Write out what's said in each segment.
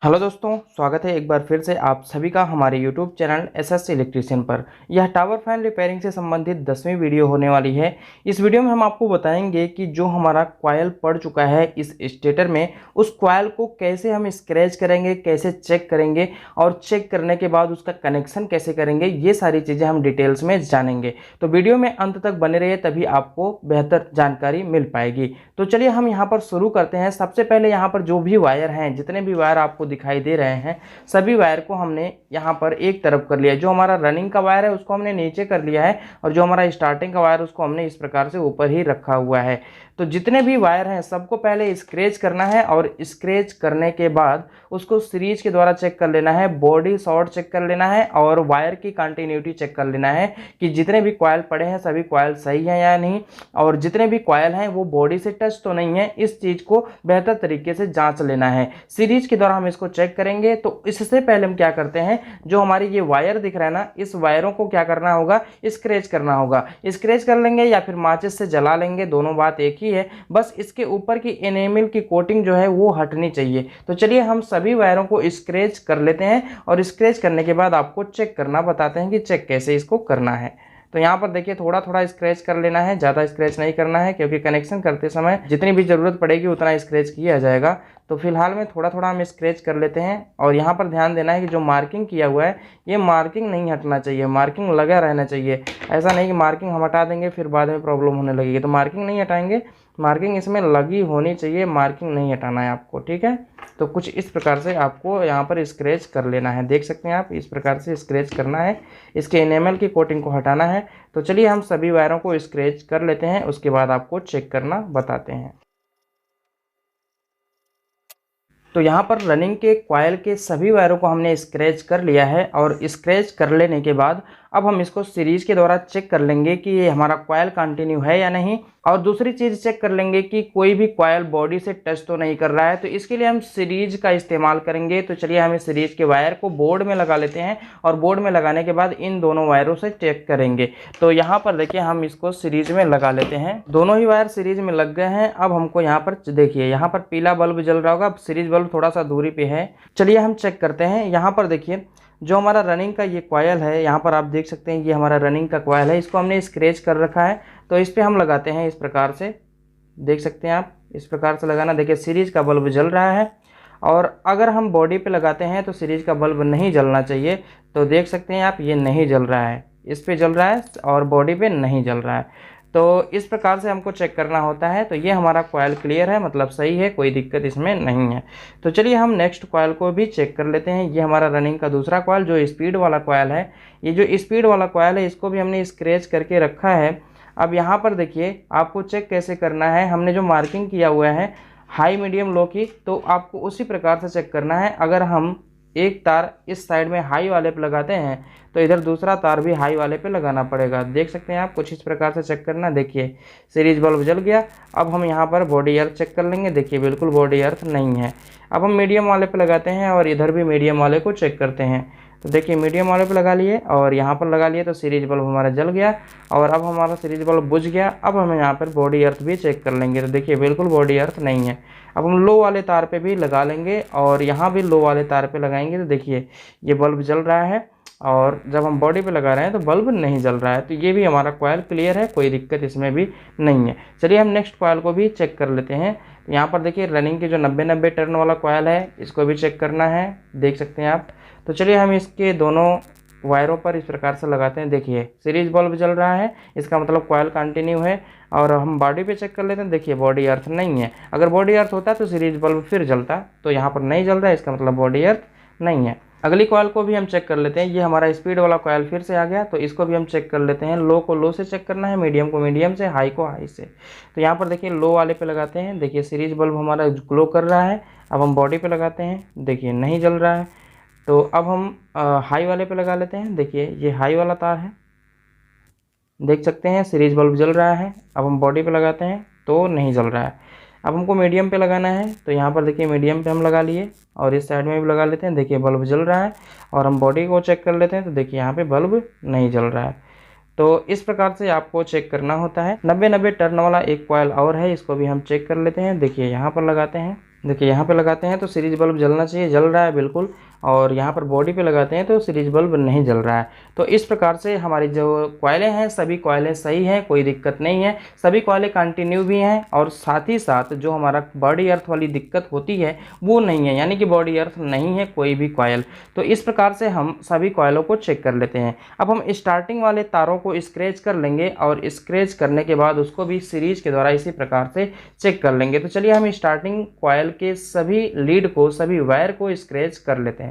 Hello दोस्तों, स्वागत है एक बार फिर से आप सभी का हमारे यूट्यूब चैनल एसएस इलेक्ट्रीशियन पर। यह टावर फैन रिपेयरिंग से संबंधित 10वीं वीडियो होने वाली है। इस वीडियो में हम आपको बताएंगे कि जो हमारा कॉइल पड़ चुका है इस स्टेटर में, उस कॉइल को कैसे हम स्क्रैच करेंगे, कैसे चेक करेंगे और चेक करने के बाद उसका कनेक्शन कैसे करेंगे, ये सारी चीज़ें हम डिटेल्स में जानेंगे। तो वीडियो में अंत तक बने रहिए, तभी आपको बेहतर जानकारी मिल पाएगी। तो चलिए हम यहाँ पर शुरू करते हैं। सबसे पहले यहाँ पर जो भी वायर हैं, जितने भी वायर आपको दिखाई दे रहे हैं, सभी वायर को हमने यहाँ पर एक तरफ कर लिया है। जो हमारा रनिंग का वायर है उसको हमने नीचे कर लिया है और जो हमारा स्टार्टिंग का वायर उसको हमने इस प्रकार से ऊपर ही रखा हुआ है। तो जितने भी वायर हैं सबको पहले स्क्रैच करना है और स्क्रैच करने के बाद उसको सीरीज के द्वारा चेक कर लेना है, बॉडी शॉर्ट चेक कर लेना है और वायर की कंटिन्यूटी चेक कर लेना है कि जितने भी कॉइल पड़े हैं सभी कॉइल सही हैं या नहीं, और जितने भी कॉइल हैं वो बॉडी से टच तो नहीं है। इस चीज़ को बेहतर तरीके से जांच लेना है। सीरीज के द्वारा हम इसको चेक करेंगे। तो इससे पहले हम क्या करते हैं, जो हमारी ये वायर दिख रहा है ना, इस वायरों को क्या करना होगा, स्क्रैच करना होगा। स्क्रैच कर लेंगे या फिर माचिस से जला लेंगे, दोनों बात एक ही है। बस इसके ऊपर की एनेमल की कोटिंग जो है वो हटनी चाहिए। तो चलिए हम सभी वायरों को स्क्रैच कर लेते हैं और स्क्रैच करने के बाद आपको चेक करना बताते हैं कि चेक कैसे इसको करना है। तो यहाँ पर देखिए थोड़ा थोड़ा स्क्रैच कर लेना है, ज़्यादा स्क्रैच नहीं करना है, क्योंकि कनेक्शन करते समय जितनी भी ज़रूरत पड़ेगी उतना स्क्रैच किया जाएगा। तो फिलहाल में थोड़ा थोड़ा हम स्क्रैच कर लेते हैं। और यहाँ पर ध्यान देना है कि जो मार्किंग किया हुआ है ये मार्किंग नहीं हटना चाहिए, मार्किंग लगा रहना चाहिए। ऐसा नहीं कि मार्किंग हम हटा देंगे फिर बाद में प्रॉब्लम होने लगेगी। तो मार्किंग नहीं हटाएंगे, मार्किंग इसमें लगी होनी चाहिए, मार्किंग नहीं हटाना है आपको, ठीक है। तो कुछ इस प्रकार से आपको यहाँ पर स्क्रैच कर लेना है, देख सकते हैं आप, इस प्रकार से स्क्रैच करना है। इसके एनेमल की कोटिंग को हटाना है। तो चलिए हम सभी वायरों को स्क्रैच कर लेते हैं, उसके बाद आपको चेक करना बताते हैं। तो यहाँ पर रनिंग के कॉइल के सभी वायरों को हमने स्क्रैच कर लिया है और स्क्रैच कर लेने के बाद अब हम इसको सीरीज के द्वारा चेक कर लेंगे कि ये हमारा कॉइल कंटिन्यू है या नहीं। और दूसरी चीज़ चेक कर लेंगे कि कोई भी कॉइल बॉडी से टच तो नहीं कर रहा है। तो इसके लिए हम सीरीज का इस्तेमाल करेंगे। तो चलिए हम इस सीरीज के वायर को बोर्ड में लगा लेते हैं और बोर्ड में लगाने के बाद इन दोनों वायरों से चेक करेंगे। तो यहाँ पर देखिए हम इसको सीरीज में लगा लेते हैं। दोनों ही वायर सीरीज में लग गए हैं। अब हमको यहाँ पर देखिए, यहाँ पर पीला बल्ब जल रहा होगा, सीरीज बल्ब थोड़ा सा दूरी पे है। चलिए हम चेक करते हैं। यहाँ पर देखिए जो हमारा रनिंग का ये कॉइल है, यहाँ पर आप देख सकते हैं ये हमारा रनिंग का कॉइल है, इसको हमने स्क्रैच कर रखा है। तो इस पर हम लगाते हैं इस प्रकार से, देख सकते हैं आप, इस प्रकार से लगाना। देखिए सीरीज का बल्ब जल रहा है और अगर हम बॉडी पे लगाते हैं तो सीरीज का बल्ब नहीं जलना चाहिए। तो देख सकते हैं आप, ये नहीं जल रहा है, इस पे जल रहा है और बॉडी पे नहीं जल रहा है। तो इस प्रकार से हमको चेक करना होता है। तो ये हमारा कॉइल क्लियर है, मतलब सही है, कोई दिक्कत इसमें नहीं है। तो चलिए हम नेक्स्ट कॉइल को भी चेक कर लेते हैं। ये हमारा रनिंग का दूसरा कॉइल जो स्पीड वाला कॉइल है, ये जो स्पीड वाला कॉइल है इसको भी हमने स्क्रैच करके रखा है। अब यहाँ पर देखिए आपको चेक कैसे करना है, हमने जो मार्किंग किया हुआ है हाई मीडियम लो की, तो आपको उसी प्रकार से चेक करना है। अगर हम एक तार इस साइड में हाई वाले पे लगाते हैं तो इधर दूसरा तार भी हाई वाले पे लगाना पड़ेगा, देख सकते हैं आप, कुछ इस प्रकार से चेक करना। देखिए सीरीज बल्ब जल गया। अब हम यहाँ पर बॉडी अर्थ चेक कर लेंगे। देखिए बिल्कुल बॉडी अर्थ नहीं है। अब हम मीडियम वाले पे लगाते हैं और इधर भी मीडियम वाले को चेक करते हैं। तो देखिए मीडियम वाले पे लगा लिए और यहाँ पर लगा लिए तो सीरीज बल्ब हमारा जल गया और अब हमारा सीरीज बल्ब बुझ गया। अब हम यहाँ पर बॉडी अर्थ भी चेक कर लेंगे। तो देखिए बिल्कुल बॉडी अर्थ नहीं है। अब हम लो वाले तार पे भी लगा लेंगे और यहाँ भी लो वाले तार पे लगाएंगे। तो देखिए ये बल्ब जल रहा है और जब हम बॉडी पे लगा रहे हैं तो बल्ब नहीं जल रहा है। तो ये भी हमारा कॉइल क्लियर है, कोई दिक्कत इसमें भी नहीं है। चलिए हम नेक्स्ट कॉइल को भी चेक कर लेते हैं। यहाँ पर देखिए रनिंग के जो 90-90 टर्न वाला कॉइल है इसको भी चेक करना है, देख सकते हैं आप। तो चलिए हम इसके दोनों वायरों पर इस प्रकार से लगाते हैं। देखिए सीरीज बल्ब जल रहा है, इसका मतलब कॉइल कंटिन्यू है। और हम बॉडी पे चेक कर लेते हैं। देखिए बॉडी अर्थ नहीं है, अगर बॉडी अर्थ होता तो सीरीज बल्ब फिर जलता, तो यहाँ पर नहीं जल रहा है, इसका मतलब बॉडी अर्थ नहीं है। अगली कॉइल को भी हम चेक कर लेते हैं। ये हमारा स्पीड वाला कॉइल फिर से आ गया, तो इसको भी हम चेक कर लेते हैं। लो को लो से चेक करना है, मीडियम को मीडियम से, हाई को हाई से। तो यहाँ पर देखिए लो वाले पे लगाते हैं। देखिए सीरीज बल्ब हमारा ग्लो कर रहा है। अब हम बॉडी पे लगाते हैं, देखिए नहीं जल रहा है। तो अब हम हाई वाले पे लगा लेते हैं। देखिए ये हाई वाला तार है, देख सकते हैं सीरीज बल्ब जल रहा है। अब हम बॉडी पे लगाते हैं तो नहीं जल रहा है। अब हमको मीडियम पे लगाना है, तो यहाँ पर देखिए मीडियम पे हम लगा लिए और इस साइड में भी लगा लेते हैं। देखिए बल्ब जल रहा है और हम बॉडी को चेक कर लेते हैं। तो देखिए यहाँ पे बल्ब नहीं जल रहा है। तो इस प्रकार से आपको चेक करना होता है। 90-90 टर्न वाला एक कॉइल और है, इसको भी हम चेक कर लेते हैं। देखिए यहाँ पर लगाते हैं देखिए यहाँ पे लगाते हैं तो सीरीज बल्ब जलना चाहिए, जल रहा है बिल्कुल। और यहाँ पर बॉडी पे लगाते हैं तो सीरीज बल्ब नहीं जल रहा है। तो इस प्रकार से हमारी जो कॉइलें हैं सभी कॉइलें सही हैं, कोई दिक्कत नहीं है, सभी कॉइलें कंटिन्यू भी हैं। और साथ ही साथ जो हमारा बॉडी अर्थ वाली दिक्कत होती है वो नहीं है, यानी कि बॉडी अर्थ नहीं है कोई भी कॉइल। तो इस प्रकार से हम सभी कॉइलों को चेक कर लेते हैं। अब हम स्टार्टिंग वाले तारों को स्क्रैच कर लेंगे और स्क्रैच करने के बाद उसको भी सीरीज के द्वारा इसी प्रकार से चेक कर लेंगे। तो चलिए हम स्टार्टिंग कॉइल के सभी लीड को, सभी वायर को स्क्रैच कर लेते हैं।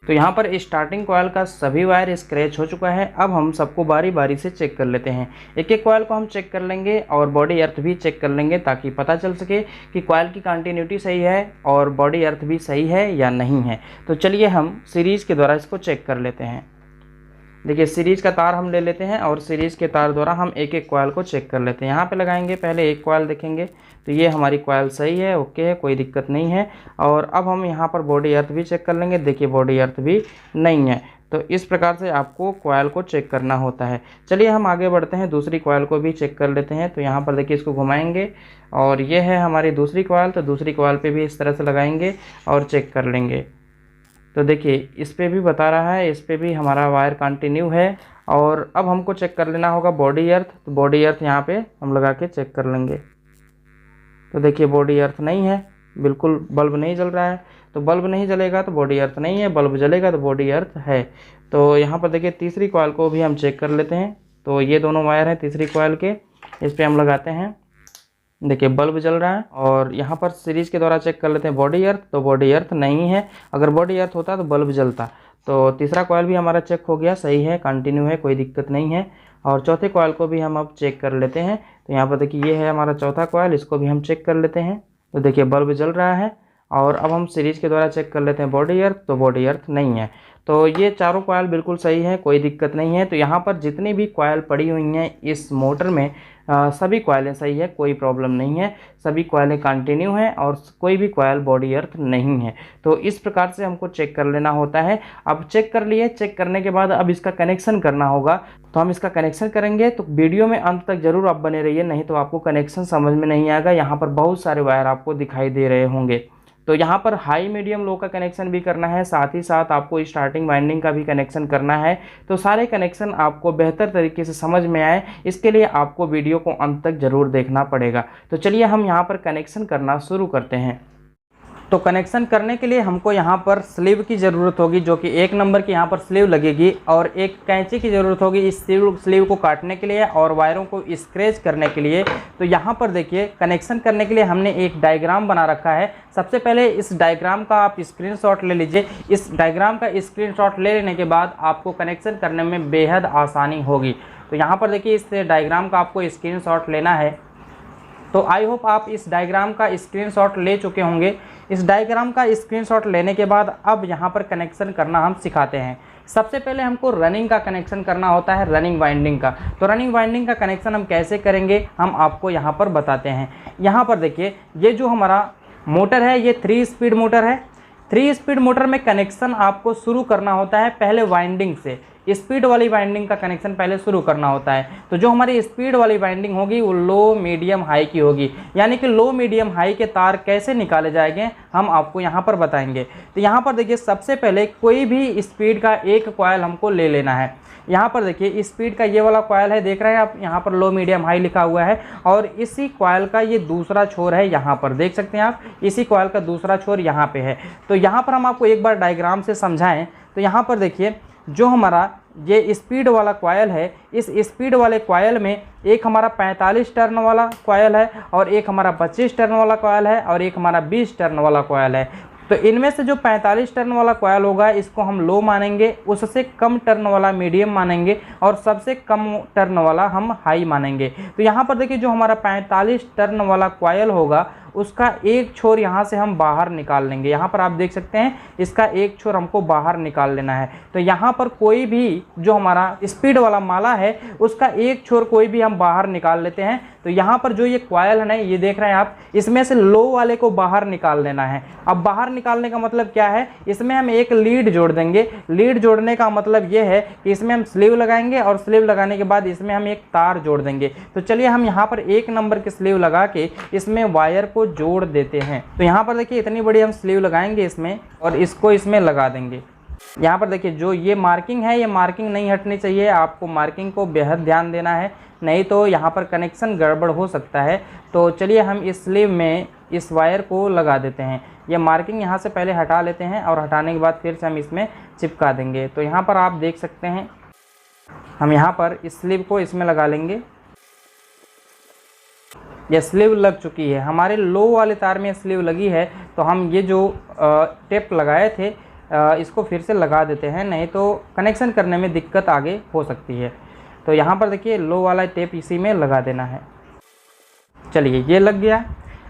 तो यहाँ पर स्टार्टिंग कॉइल का सभी वायर स्क्रैच हो चुका है। अब हम सबको बारी बारी से चेक कर लेते हैं। एक एक कॉइल को हम चेक कर लेंगे और बॉडी अर्थ भी चेक कर लेंगे ताकि पता चल सके कि कॉइल की कंटिन्यूटी सही है और बॉडी अर्थ भी सही है या नहीं है। तो चलिए हम सीरीज़ के द्वारा इसको चेक कर लेते हैं। देखिए सीरीज का तार हम ले लेते हैं और सीरीज के तार द्वारा हम एक एक कॉइल को चेक कर लेते हैं। यहाँ पे लगाएंगे, पहले एक कॉइल देखेंगे तो ये हमारी कॉइल सही है, ओके है, कोई दिक्कत नहीं है। और अब हम यहाँ पर बॉडी अर्थ भी चेक कर लेंगे। देखिए बॉडी अर्थ भी नहीं है। तो इस प्रकार से आपको कॉइल को चेक करना होता है। चलिए हम आगे बढ़ते हैं, दूसरी कॉइल को भी चेक कर लेते हैं। तो यहाँ पर देखिए इसको घुमाएंगे और ये है हमारी दूसरी कॉइल। तो दूसरी कॉइल पे भी इस तरह से लगाएंगे और चेक कर लेंगे। तो देखिए इस पे भी बता रहा है, इस पे भी हमारा वायर कंटिन्यू है। और अब हमको चेक कर लेना होगा बॉडी अर्थ। तो बॉडी अर्थ यहाँ पे हम लगा के चेक कर लेंगे। तो देखिए बॉडी अर्थ नहीं है, बिल्कुल बल्ब नहीं जल रहा है। तो बल्ब नहीं जलेगा तो बॉडी अर्थ नहीं है, बल्ब जलेगा तो बॉडी अर्थ है। तो यहाँ पर देखिए तीसरी कॉइल को भी हम चेक कर लेते हैं। तो ये दोनों वायर हैं तीसरी कॉइल के, इस पर हम लगाते हैं। देखिए बल्ब जल रहा है। और यहाँ पर सीरीज के द्वारा चेक कर लेते हैं बॉडी अर्थ। तो बॉडी अर्थ नहीं है, अगर बॉडी अर्थ होता तो बल्ब जलता। तो तीसरा कॉइल भी हमारा चेक हो गया, सही है, कंटिन्यू है, कोई दिक्कत नहीं है। और चौथे कॉइल को भी हम अब चेक कर लेते हैं। तो यहाँ पर देखिए ये है हमारा चौथा कॉइल, इसको भी हम चेक कर लेते हैं। तो देखिए बल्ब जल रहा है। और अब हम सीरीज के द्वारा चेक कर लेते हैं बॉडी अर्थ। तो बॉडी अर्थ नहीं है। तो ये चारों कॉइल बिल्कुल सही है, कोई दिक्कत नहीं है। तो यहाँ पर जितनी भी कॉइल पड़ी हुई हैं इस मोटर में सभी कॉइलें सही है, कोई प्रॉब्लम नहीं है, सभी कॉइलें कंटिन्यू हैं और कोई भी कॉइल बॉडी अर्थ नहीं है। तो इस प्रकार से हमको चेक कर लेना होता है। अब चेक कर लिए, चेक करने के बाद अब इसका कनेक्शन करना होगा। तो हम इसका कनेक्शन करेंगे। तो वीडियो में अंत तक जरूर आप बने रहिए, नहीं तो आपको कनेक्शन समझ में नहीं आएगा। यहाँ पर बहुत सारे वायर आपको दिखाई दे रहे होंगे। तो यहाँ पर हाई मीडियम लो का कनेक्शन भी करना है, साथ ही साथ आपको स्टार्टिंग वाइंडिंग का भी कनेक्शन करना है। तो सारे कनेक्शन आपको बेहतर तरीके से समझ में आए, इसके लिए आपको वीडियो को अंत तक ज़रूर देखना पड़ेगा। तो चलिए हम यहाँ पर कनेक्शन करना शुरू करते हैं। तो कनेक्शन करने के लिए हमको यहाँ पर स्लीव की ज़रूरत होगी, जो कि 1 नंबर की यहाँ पर स्लीव लगेगी। और एक कैंची की ज़रूरत होगी इस स्लीव को काटने के लिए और वायरों को स्क्रैच करने के लिए। तो यहाँ पर देखिए कनेक्शन करने के लिए हमने एक डायग्राम बना रखा है। सबसे पहले इस डायग्राम का आप स्क्रीनशॉट ले लीजिए। इस डायग्राम का स्क्रीनशॉट ले लेने के बाद आपको कनेक्शन करने में बेहद आसानी होगी। तो यहाँ पर देखिए इस डायग्राम का आपको स्क्रीनशॉट लेना है। तो आई होप आप इस डायग्राम का स्क्रीनशॉट ले चुके होंगे। इस डायग्राम का स्क्रीनशॉट लेने के बाद अब यहाँ पर कनेक्शन करना हम सिखाते हैं। सबसे पहले हमको रनिंग का कनेक्शन करना होता है, रनिंग वाइंडिंग का। तो रनिंग वाइंडिंग का कनेक्शन हम कैसे करेंगे हम आपको यहाँ पर बताते हैं। यहाँ पर देखिए ये जो हमारा मोटर है ये 3 स्पीड मोटर है। 3 स्पीड मोटर में कनेक्शन आपको शुरू करना होता है पहले वाइंडिंग से। स्पीड वाली वाइंडिंग का कनेक्शन पहले शुरू करना होता है। तो जो हमारी स्पीड वाली वाइंडिंग होगी वो लो मीडियम हाई की होगी। यानी कि लो मीडियम हाई के तार कैसे निकाले जाएंगे हम आपको यहाँ पर बताएंगे। तो यहाँ पर देखिए सबसे पहले कोई भी स्पीड का एक कॉइल हमको ले लेना है। यहाँ पर देखिए स्पीड का ये वाला कॉइल है, देख रहे हैं आप, यहाँ पर लो मीडियम हाई लिखा हुआ है। और इसी कॉइल का ये दूसरा छोर है, यहाँ पर देख सकते हैं आप, इसी कॉइल का दूसरा छोर यहाँ पे है। तो यहाँ पर हम आपको एक बार डायग्राम से समझाएं। तो यहाँ पर देखिए जो हमारा ये स्पीड वाला कॉइल है, इस स्पीड वाले कॉइल में एक हमारा 45 टर्न वाला कॉइल है और एक हमारा 25 टर्न वाला कॉइल है और एक हमारा 20 टर्न वाला कॉइल है। तो इनमें से जो 45 टर्न वाला कॉइल होगा इसको हम लो मानेंगे, उससे कम टर्न वाला मीडियम मानेंगे और सबसे कम टर्न वाला हम हाई मानेंगे। तो यहाँ पर देखिए जो हमारा 45 टर्न वाला कॉइल होगा उसका एक छोर यहाँ से हम बाहर निकाल लेंगे। यहाँ पर आप देख सकते हैं इसका एक छोर हमको बाहर निकाल लेना है। तो यहाँ पर कोई भी जो हमारा स्पीड वाला माला है उसका एक छोर कोई भी हम बाहर निकाल लेते हैं। तो यहाँ पर जो ये कॉइल है ना, ये देख रहे हैं आप, इसमें से लो वाले को बाहर निकाल देना है। अब बाहर निकालने का मतलब क्या है, इसमें हम एक लीड जोड़ देंगे। लीड जोड़ने का मतलब ये है कि इसमें हम स्लीव लगाएंगे और स्लीव लगाने के बाद इसमें हम एक तार जोड़ देंगे। तो चलिए हम यहाँ पर 1 नंबर की स्लीव लगा के इसमें वायर को जोड़ देते हैं। तो यहाँ पर देखिए इतनी बड़ी हम स्लीव लगाएंगे इसमें और इसको इसमें लगा देंगे। यहाँ पर देखिए जो ये मार्किंग है, ये मार्किंग नहीं हटनी चाहिए। आपको मार्किंग को बेहद ध्यान देना है, नहीं तो यहाँ पर कनेक्शन गड़बड़ हो सकता है। तो चलिए हम इस स्लीव में इस वायर को लगा देते हैं। ये मार्किंग यहाँ से पहले हटा लेते हैं और हटाने के बाद फिर से हम इसमें चिपका देंगे। तो यहाँ पर आप देख सकते हैं हम यहाँ पर इस स्लीव को इसमें लगा लेंगे। ये स्लीव लग चुकी है, हमारे लो वाले तार में स्लीव लगी है। तो हम ये जो टेप लगाए थे इसको फिर से लगा देते हैं, नहीं तो कनेक्शन करने में दिक्कत आगे हो सकती है। तो यहाँ पर देखिए लो वाला टेप इसी में लगा देना है। चलिए ये लग गया।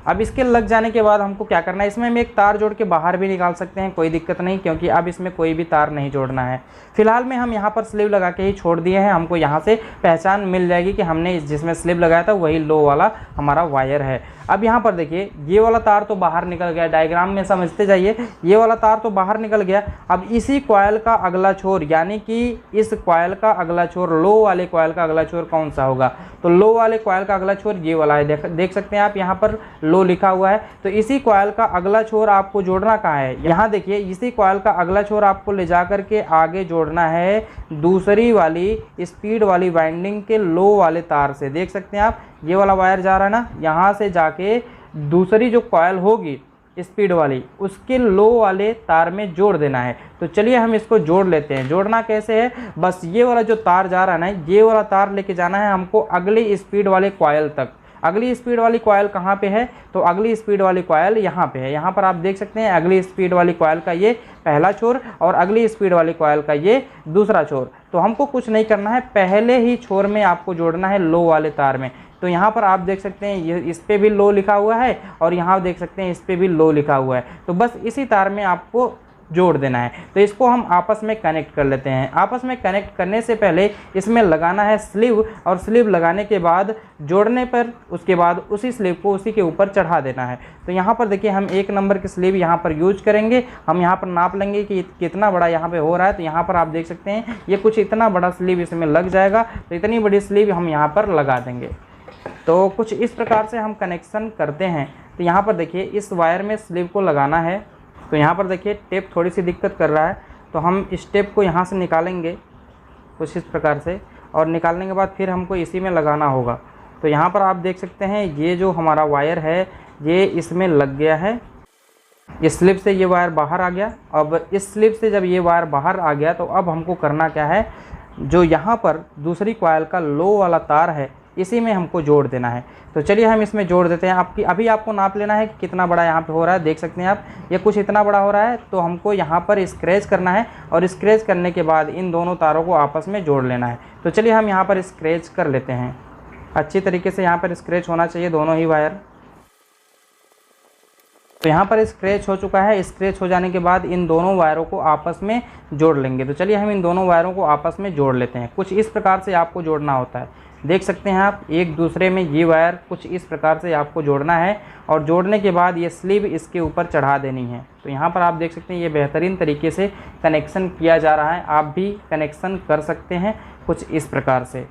अब इसके लग जाने के बाद हमको क्या करना है, इसमें हम एक तार जोड़ के बाहर भी निकाल सकते हैं, कोई दिक्कत नहीं, क्योंकि अब इसमें कोई भी तार नहीं जोड़ना है। फिलहाल में हम यहाँ पर स्लीव लगा के ही छोड़ दिए हैं। हमको यहाँ से पहचान मिल जाएगी कि हमने जिसमें स्लीव लगाया था वही लो वाला हमारा वायर है। अब यहाँ पर देखिए ये वाला तार तो बाहर निकल गया, डायग्राम में समझते जाइए। ये वाला तार तो बाहर निकल गया। अब इसी कॉइल का अगला छोर, यानी कि इस कॉइल का अगला छोर, लो वाले कॉइल का अगला छोर कौन सा होगा, तो लो वाले कॉइल का अगला छोर ये वाला है। देख सकते हैं आप यहाँ पर लो लिखा हुआ है। तो इसी कॉइल का अगला छोर आपको जोड़ना कहाँ है, यहाँ देखिए इसी कॉइल का अगला छोर आपको ले जा करके आगे जोड़ना है दूसरी वाली स्पीड वाली वाइंडिंग के लो वाले तार से। देख सकते हैं आप ये वाला वायर जा रहा है ना, यहाँ से जाके दूसरी जो कॉइल होगी स्पीड वाली उसके लो वाले तार में जोड़ देना है। तो चलिए हम इसको जोड़ लेते हैं। जोड़ना कैसे है, बस ये वाला जो तार जा रहा है ना, ये वाला तार लेके जाना है हमको अगली स्पीड वाले कॉइल तक। अगली स्पीड वाली कॉइल कहाँ पे है, तो अगली स्पीड वाली कॉइल यहाँ पे है। यहाँ पर आप देख सकते हैं अगली स्पीड वाली कॉइल का ये पहला छोर और अगली स्पीड वाली कॉइल का ये दूसरा छोर। तो हमको कुछ नहीं करना है, पहले ही छोर में आपको जोड़ना है लो वाले तार में। तो यहाँ पर आप देख सकते हैं ये इस पे भी लो लिखा हुआ है और यहाँ देख सकते हैं इस पे भी लो लिखा हुआ है। तो बस इसी तार में आपको जोड़ देना है। तो इसको हम आपस में कनेक्ट कर लेते हैं। आपस में कनेक्ट करने से पहले इसमें लगाना है स्लीव, और स्लीव लगाने के बाद जोड़ने पर उसके बाद उसी स्लीव को उसी के ऊपर चढ़ा देना है। तो यहाँ पर देखिए हम 1 नंबर की स्लीव यहाँ पर यूज करेंगे। हम यहाँ पर नाप लेंगे कि कितना बड़ा यहाँ पे हो रहा है। तो यहाँ पर आप देख सकते हैं ये कुछ इतना बड़ा स्लीव इसमें लग जाएगा। तो इतनी बड़ी स्लीव हम यहाँ पर लगा देंगे। तो कुछ इस प्रकार से हम कनेक्शन करते हैं। तो यहाँ पर देखिए इस वायर में स्लीव को लगाना है। तो यहाँ पर देखिए टेप थोड़ी सी दिक्कत कर रहा है, तो हम इस टेप को यहाँ से निकालेंगे कुछ इस प्रकार से, और निकालने के बाद फिर हमको इसी में लगाना होगा। तो यहाँ पर आप देख सकते हैं ये जो हमारा वायर है ये इसमें लग गया है। इस स्लिप से ये वायर बाहर आ गया। अब इस स्लिप से जब ये वायर बाहर आ गया तो अब हमको करना क्या है, जो यहाँ पर दूसरी कॉइल का लो वाला तार है इसी में हमको जोड़ देना है। तो चलिए हम इसमें जोड़ देते हैं। अभी आपको नाप लेना है कि कितना बड़ा यहाँ पे हो रहा है। देख सकते हैं आप ये कुछ इतना बड़ा हो रहा है। तो हमको यहाँ पर स्क्रैच करना है और स्क्रैच करने के बाद इन दोनों तारों को आपस में जोड़ लेना है। तो चलिए हम यहाँ पर स्क्रैच कर लेते हैं। अच्छी तरीके से यहाँ पर स्क्रैच होना चाहिए दोनों ही वायर। तो यहाँ पर स्क्रैच हो चुका है। स्क्रैच हो जाने के बाद इन दोनों वायरों को आपस में जोड़ लेंगे। तो चलिए हम इन दोनों वायरों को आपस में जोड़ लेते हैं। कुछ इस प्रकार से आपको जोड़ना होता है। देख सकते हैं आप एक दूसरे में ये वायर कुछ इस प्रकार से आपको जोड़ना है, और जोड़ने के बाद ये स्लीव इसके ऊपर चढ़ा देनी है। तो यहाँ पर आप देख सकते हैं ये बेहतरीन तरीके से कनेक्शन किया जा रहा है। आप भी कनेक्शन कर सकते हैं कुछ इस प्रकार से।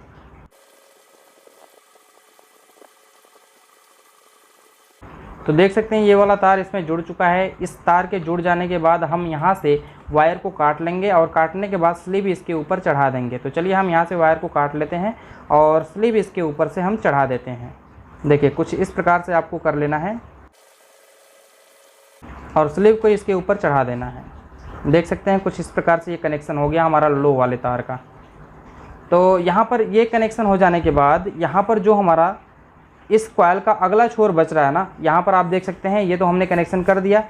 तो देख सकते हैं ये वाला तार इसमें जुड़ चुका है। इस तार के जुड़ जाने के बाद हम यहाँ से वायर को काट लेंगे और काटने के बाद स्लीव इसके ऊपर चढ़ा देंगे। तो चलिए हम यहाँ से वायर को काट लेते हैं और स्लीव इसके ऊपर से हम चढ़ा देते हैं। देखिए कुछ इस प्रकार से आपको कर लेना है और स्लीव को इसके ऊपर चढ़ा देना है। देख सकते हैं कुछ इस प्रकार से ये कनेक्शन हो गया हमारा लो वाले तार का। तो यहाँ पर ये कनेक्शन हो जाने के बाद यहाँ पर जो हमारा इस कॉइल का अगला छोर बच रहा है ना, यहाँ पर आप देख सकते हैं ये तो हमने कनेक्शन कर दिया।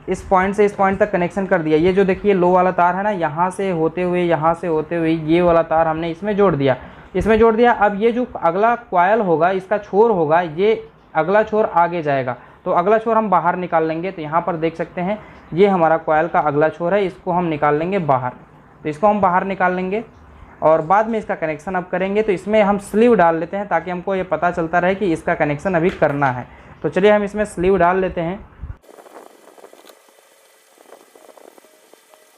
इस पॉइंट से इस पॉइंट तक कनेक्शन कर दिया। ये जो देखिए लो वाला तार है ना, यहाँ से होते हुए ये वाला तार हमने इसमें जोड़ दिया। अब ये जो अगला कॉइल होगा इसका छोर होगा, ये अगला छोर आगे जाएगा। तो अगला छोर हम बाहर निकाल लेंगे। तो यहाँ पर देख सकते हैं ये हमारा कॉयल का अगला छोर है, इसको हम निकाल लेंगे बाहर। तो इसको हम बाहर निकाल लेंगे और बाद में इसका कनेक्शन अब करेंगे। तो इसमें हम स्लीव डाल लेते हैं ताकि हमको ये पता चलता रहे कि इसका कनेक्शन अभी करना है। तो चलिए हम इसमें स्लीव डाल लेते हैं।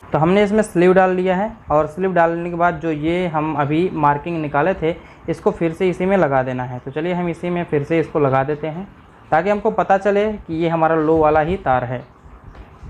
तो हमने इसमें स्लीव डाल लिया है और स्लीव डालने के बाद जो ये हम अभी मार्किंग निकाले थे इसको फिर से इसी में लगा देना है। तो चलिए हम इसी में फिर से इसको लगा देते हैं ताकि हमको पता चले कि ये हमारा लो वाला ही तार है।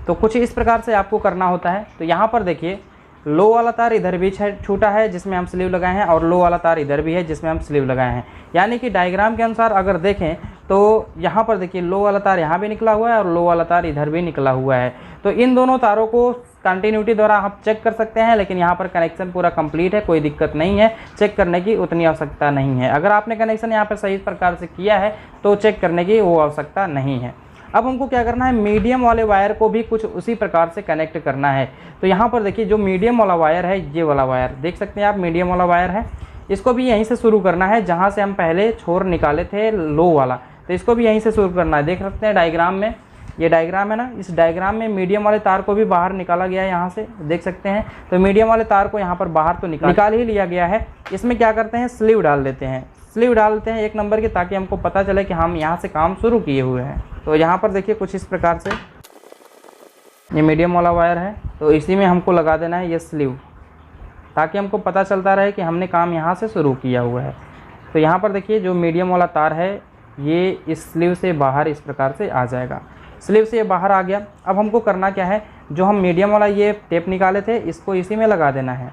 तो कुछ इस प्रकार से आपको करना होता है। तो यहाँ पर देखिए लो वाला तार इधर भी छूटा है जिसमें हम स्लीव लगाए हैं और लो वाला तार इधर भी है जिसमें हम स्लीव लगाए हैं। यानी कि डायग्राम के अनुसार अगर देखें तो यहाँ पर देखिए लो वाला तार यहाँ भी निकला हुआ है और लो वाला तार इधर भी निकला हुआ है। तो इन दोनों तारों को कंटिन्यूटी द्वारा आप चेक कर सकते हैं, लेकिन यहाँ पर कनेक्शन पूरा कंप्लीट है, कोई दिक्कत नहीं है, चेक करने की उतनी आवश्यकता नहीं है। अगर आपने कनेक्शन यहाँ पर सही प्रकार से किया है तो चेक करने की वो आवश्यकता नहीं है। अब हमको क्या करना है, मीडियम वाले वायर को भी कुछ उसी प्रकार से कनेक्ट करना है। तो यहाँ पर देखिए जो मीडियम वाला वायर है, ये वाला वायर देख सकते हैं आप, मीडियम वाला वायर है, इसको भी यहीं से शुरू करना है जहाँ से हम पहले छोर निकाले थे लो वाला। तो इसको भी यहीं से शुरू करना है। देख सकते हैं डायग्राम में, ये डायग्राम है ना, इस डायग्राम में मीडियम वाले तार को भी बाहर निकाला गया है, यहाँ से देख सकते हैं। तो मीडियम वाले तार को यहाँ पर बाहर तो निकाल ही लिया गया है। इसमें क्या करते हैं, स्लीव डाल देते हैं, स्लीव डालते हैं 1 नंबर की, ताकि हमको पता चले कि हम यहाँ से काम शुरू किए हुए हैं। तो यहाँ पर देखिए कुछ इस प्रकार से ये मीडियम वाला वायर है, तो इसी में हमको लगा देना है ये स्लीव, ताकि हमको पता चलता रहे कि हमने काम यहाँ से शुरू किया हुआ है। तो यहाँ पर देखिए जो मीडियम वाला तार है ये इस स्लीव से बाहर इस प्रकार से आ जाएगा। स्लीव से ये बाहर आ गया। अब हमको करना क्या है, जो हम मीडियम वाला ये टेप निकाले थे इसको इसी में लगा देना है,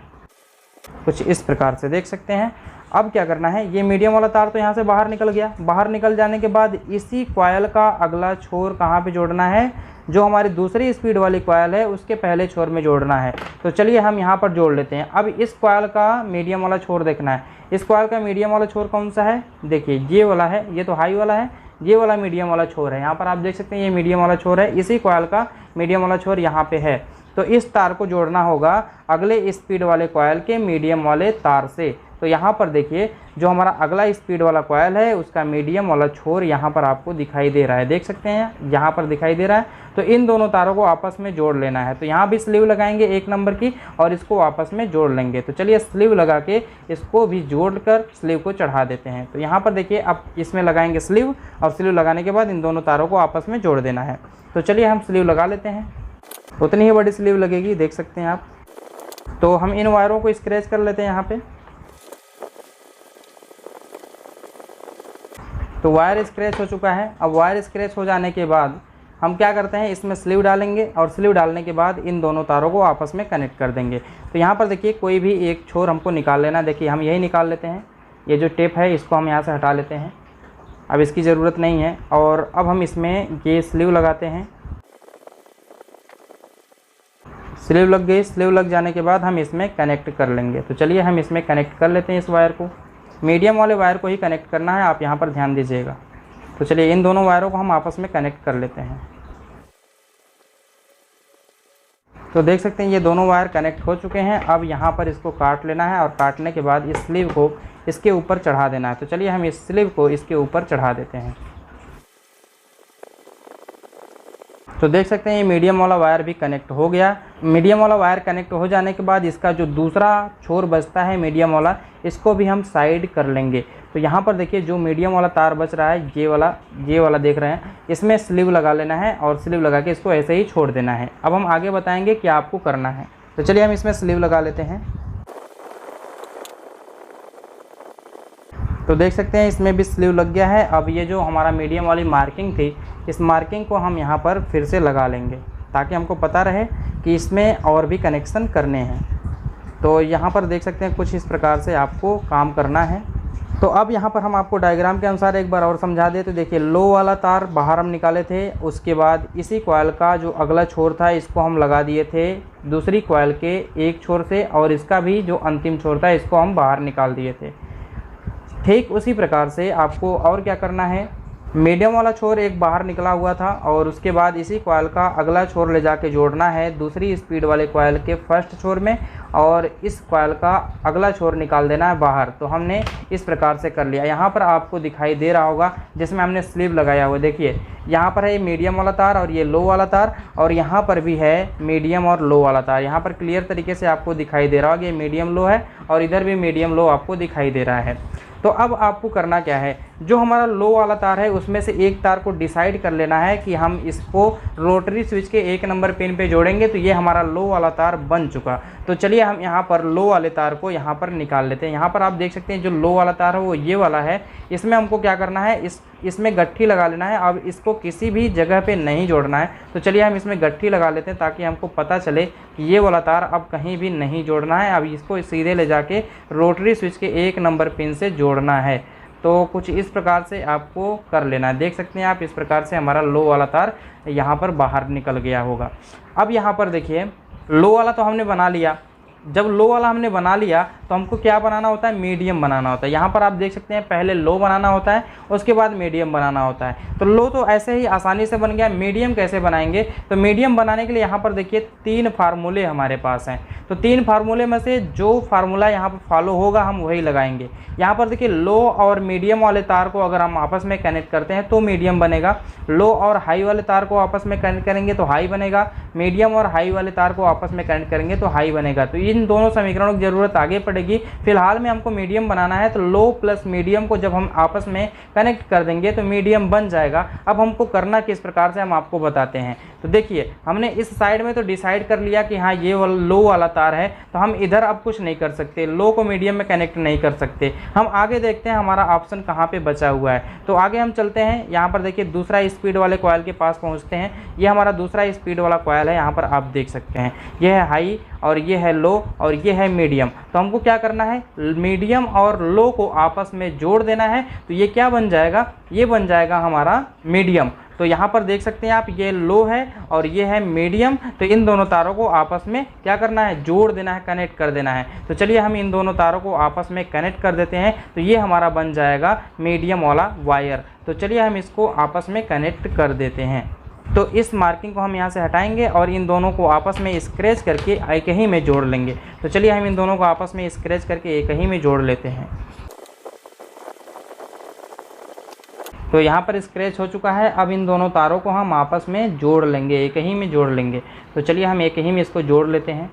कुछ इस प्रकार से देख सकते हैं। अब क्या करना है, ये मीडियम वाला तार तो यहाँ से बाहर निकल गया। बाहर निकल जाने के बाद इसी कॉयल का अगला छोर कहाँ पे जोड़ना है, जो हमारी दूसरी स्पीड वाली कॉयल है उसके पहले छोर में जोड़ना है। तो चलिए हम यहाँ पर जोड़ लेते हैं। अब इस कॉयल का मीडियम वाला छोर देखना है। इस कॉयल का मीडियम वाला छोर कौन सा है, देखिए ये वाला है, ये तो हाई वाला है, ये वाला मीडियम वाला छोर है। यहाँ पर आप देख सकते हैं ये मीडियम वाला छोर है, इसी कॉयल का मीडियम वाला छोर यहाँ पे है। तो इस तार को जोड़ना होगा अगले स्पीड वाले कॉयल के मीडियम वाले तार से। तो यहाँ पर देखिए जो हमारा अगला स्पीड वाला कॉयल है उसका मीडियम वाला छोर यहाँ पर आपको दिखाई दे रहा है, देख सकते हैं यहाँ पर दिखाई दे रहा है। तो इन दोनों तारों को आपस में जोड़ लेना है। तो यहाँ भी स्लीव लगाएंगे 1 नंबर की और इसको आपस में जोड़ लेंगे। तो चलिए स्लीव लगा के इसको भी जोड़कर स्लीव को चढ़ा देते हैं। तो यहाँ पर देखिए अब इसमें लगाएंगे स्लीव और स्लीव लगाने के बाद इन दोनों तारों को आपस में जोड़ देना है। तो चलिए हम स्लीव लगा लेते हैं, उतनी ही बड़ी स्लीव लगेगी, देख सकते हैं आप। तो हम इन वायरों को स्क्रैच कर लेते हैं यहाँ पे। तो वायर स्क्रैच हो चुका है। अब वायर स्क्रैच हो जाने के बाद हम क्या करते हैं, इसमें स्लीव डालेंगे और स्लीव डालने के बाद इन दोनों तारों को आपस में कनेक्ट कर देंगे। तो यहाँ पर देखिए कोई भी एक छोर हमको निकाल लेना। देखिए हम यही निकाल लेते हैं, ये जो टेप है इसको हम यहाँ से हटा लेते हैं, अब इसकी ज़रूरत नहीं है। और अब हम इसमें ये स्लीव लगाते हैं। स्लीव लग गई, स्लीव लग जाने के बाद हम इसमें कनेक्ट कर लेंगे। तो चलिए हम इसमें कनेक्ट कर लेते हैं इस वायर को। मीडियम वाले वायर को ही कनेक्ट करना है, आप यहाँ पर ध्यान दीजिएगा। तो चलिए इन दोनों वायरों को हम आपस में कनेक्ट कर लेते हैं। तो देख सकते हैं ये दोनों वायर कनेक्ट हो चुके हैं। अब यहाँ पर इसको काट लेना है और काटने के बाद इस स्लीव को इसके ऊपर चढ़ा देना है। तो चलिए हम इस स्लीव को इसके ऊपर चढ़ा देते हैं। तो देख सकते हैं ये मीडियम वाला वायर भी कनेक्ट हो गया। मीडियम वाला वायर कनेक्ट हो जाने के बाद इसका जो दूसरा छोर बचता है मीडियम वाला, इसको भी हम साइड कर लेंगे। तो यहाँ पर देखिए जो मीडियम वाला तार बच रहा है ये वाला देख रहे हैं, इसमें स्लीव लगा लेना है और स्लीव लगा के इसको ऐसे ही छोड़ देना है। अब हम आगे बताएंगे क्या आपको करना है। तो चलिए हम इसमें स्लीव लगा लेते हैं। तो देख सकते हैं इसमें भी स्लीव लग गया है। अब ये जो हमारा मीडियम वाली मार्किंग थी, इस मार्किंग को हम यहाँ पर फिर से लगा लेंगे ताकि हमको पता रहे कि इसमें और भी कनेक्शन करने हैं। तो यहाँ पर देख सकते हैं कुछ इस प्रकार से आपको काम करना है। तो अब यहाँ पर हम आपको डायग्राम के अनुसार एक बार और समझा दें। तो देखिए लो वाला तार बाहर हम निकाले थे, उसके बाद इसी कॉयल का जो अगला छोर था इसको हम लगा दिए थे दूसरी कॉयल के एक छोर से, और इसका भी जो अंतिम छोर था इसको हम बाहर निकाल दिए थे। ठीक उसी प्रकार से आपको और क्या करना है, मीडियम वाला छोर एक बाहर निकला हुआ था और उसके बाद इसी कॉइल का अगला छोर ले जाके जोड़ना है दूसरी स्पीड वाले कॉइल के फर्स्ट छोर में और इस कॉइल का अगला छोर निकाल देना है बाहर। तो हमने इस प्रकार से कर लिया। यहाँ पर आपको दिखाई दे रहा होगा जिसमें हमने स्लीव लगाया हुआ, देखिए यहाँ पर है मीडियम वाला तार और ये लो वाला तार, और यहाँ पर भी है मीडियम और लो वाला तार। यहाँ पर क्लियर तरीके से आपको दिखाई दे रहा होगा ये मीडियम लो है और इधर भी मीडियम लो आपको दिखाई दे रहा है। तो अब आपको करना क्या है, जो हमारा लो वाला तार है उसमें से एक तार को डिसाइड कर लेना है कि हम इसको रोटरी स्विच के 1 नंबर पिन पे जोड़ेंगे। तो ये हमारा लो वाला तार बन चुका। तो चलिए हम यहाँ पर लो वाले तार को यहाँ पर निकाल लेते हैं। यहाँ पर आप देख सकते हैं जो लो वाला तार है वो ये वाला है। इसमें हमको क्या करना है, इसमें गट्ठी लगा लेना है। अब इसको किसी भी जगह पे नहीं जोड़ना है। तो चलिए हम इसमें गट्ठी लगा लेते हैं ताकि हमको पता चले कि ये वाला तार अब कहीं भी नहीं जोड़ना है। अब इसको सीधे ले जाके रोटरी स्विच के 1 नंबर पिन से जोड़ना है। तो कुछ इस प्रकार से आपको कर लेना है। देख सकते हैं आप इस प्रकार से हमारा लो वाला तार यहाँ पर बाहर निकल गया होगा। अब यहाँ पर देखिए लो वाला तो हमने बना लिया। जब लो वाला हमने बना लिया तो हमको क्या बनाना होता है, मीडियम बनाना होता है। यहाँ पर आप देख सकते हैं पहले लो बनाना होता है उसके बाद मीडियम बनाना होता है। तो लो तो ऐसे ही आसानी से बन गया, मीडियम कैसे बनाएंगे। तो मीडियम बनाने के लिए यहाँ पर देखिए 3 फार्मूले हमारे पास हैं। तो 3 फार्मूले में से जो फार्मूला यहाँ पर फॉलो होगा हम वही लगाएंगे। यहाँ पर देखिए लो और मीडियम वाले तार को अगर हम आपस में कनेक्ट करते हैं तो मीडियम बनेगा। लो और हाई वाले तार को आपस में कनेक्ट करेंगे तो हाई बनेगा। मीडियम और हाई वाले तार को आपस में कनेक्ट करेंगे तो हाई बनेगा। तो इन दोनों समीकरणों की जरूरत आगे पड़ेगी। फिलहाल में हमको मीडियम बनाना है। तो लो प्लस मीडियम को जब हम आपस में कनेक्ट कर देंगे तो मीडियम बन जाएगा। अब हमको करना किस प्रकार से हम आपको बताते हैं। तो देखिए हमने इस साइड में तो डिसाइड कर लिया कि हाँ ये लो वाला तार है, तो हम इधर अब कुछ नहीं कर सकते, लो को मीडियम में कनेक्ट नहीं कर सकते। हम आगे देखते हैं हमारा ऑप्शन कहाँ पे बचा हुआ है। तो आगे हम चलते हैं। यहाँ पर देखिए दूसरा स्पीड वाले कॉइल के पास पहुँचते हैं। ये हमारा दूसरा स्पीड वाला कॉइल है। यहाँ पर आप देख सकते हैं ये है हाई और ये है लो और ये है मीडियम। तो हमको क्या करना है, मीडियम और लो को आपस में जोड़ देना है। तो ये क्या बन जाएगा, ये बन जाएगा हमारा मीडियम। तो यहाँ पर देख सकते हैं आप ये लो है और ये है मीडियम। तो इन दोनों तारों को आपस में क्या करना है, जोड़ देना है, कनेक्ट कर देना है। तो चलिए हम इन दोनों तारों को आपस में कनेक्ट कर देते हैं। तो ये हमारा बन जाएगा मीडियम वाला वायर। तो चलिए हम इसको आपस में कनेक्ट कर देते हैं। तो इस मार्किंग को हम यहाँ से हटाएंगे और इन दोनों को आपस में स्क्रैच करके एक ही में जोड़ लेंगे। तो चलिए हम इन दोनों को आपस में स्क्रैच करके एक ही में जोड़ लेते हैं। तो यहाँ पर स्क्रैच हो चुका है। अब इन दोनों तारों को हम आपस में जोड़ लेंगे, एक ही में जोड़ लेंगे। तो चलिए हम एक ही में इसको जोड़ लेते हैं।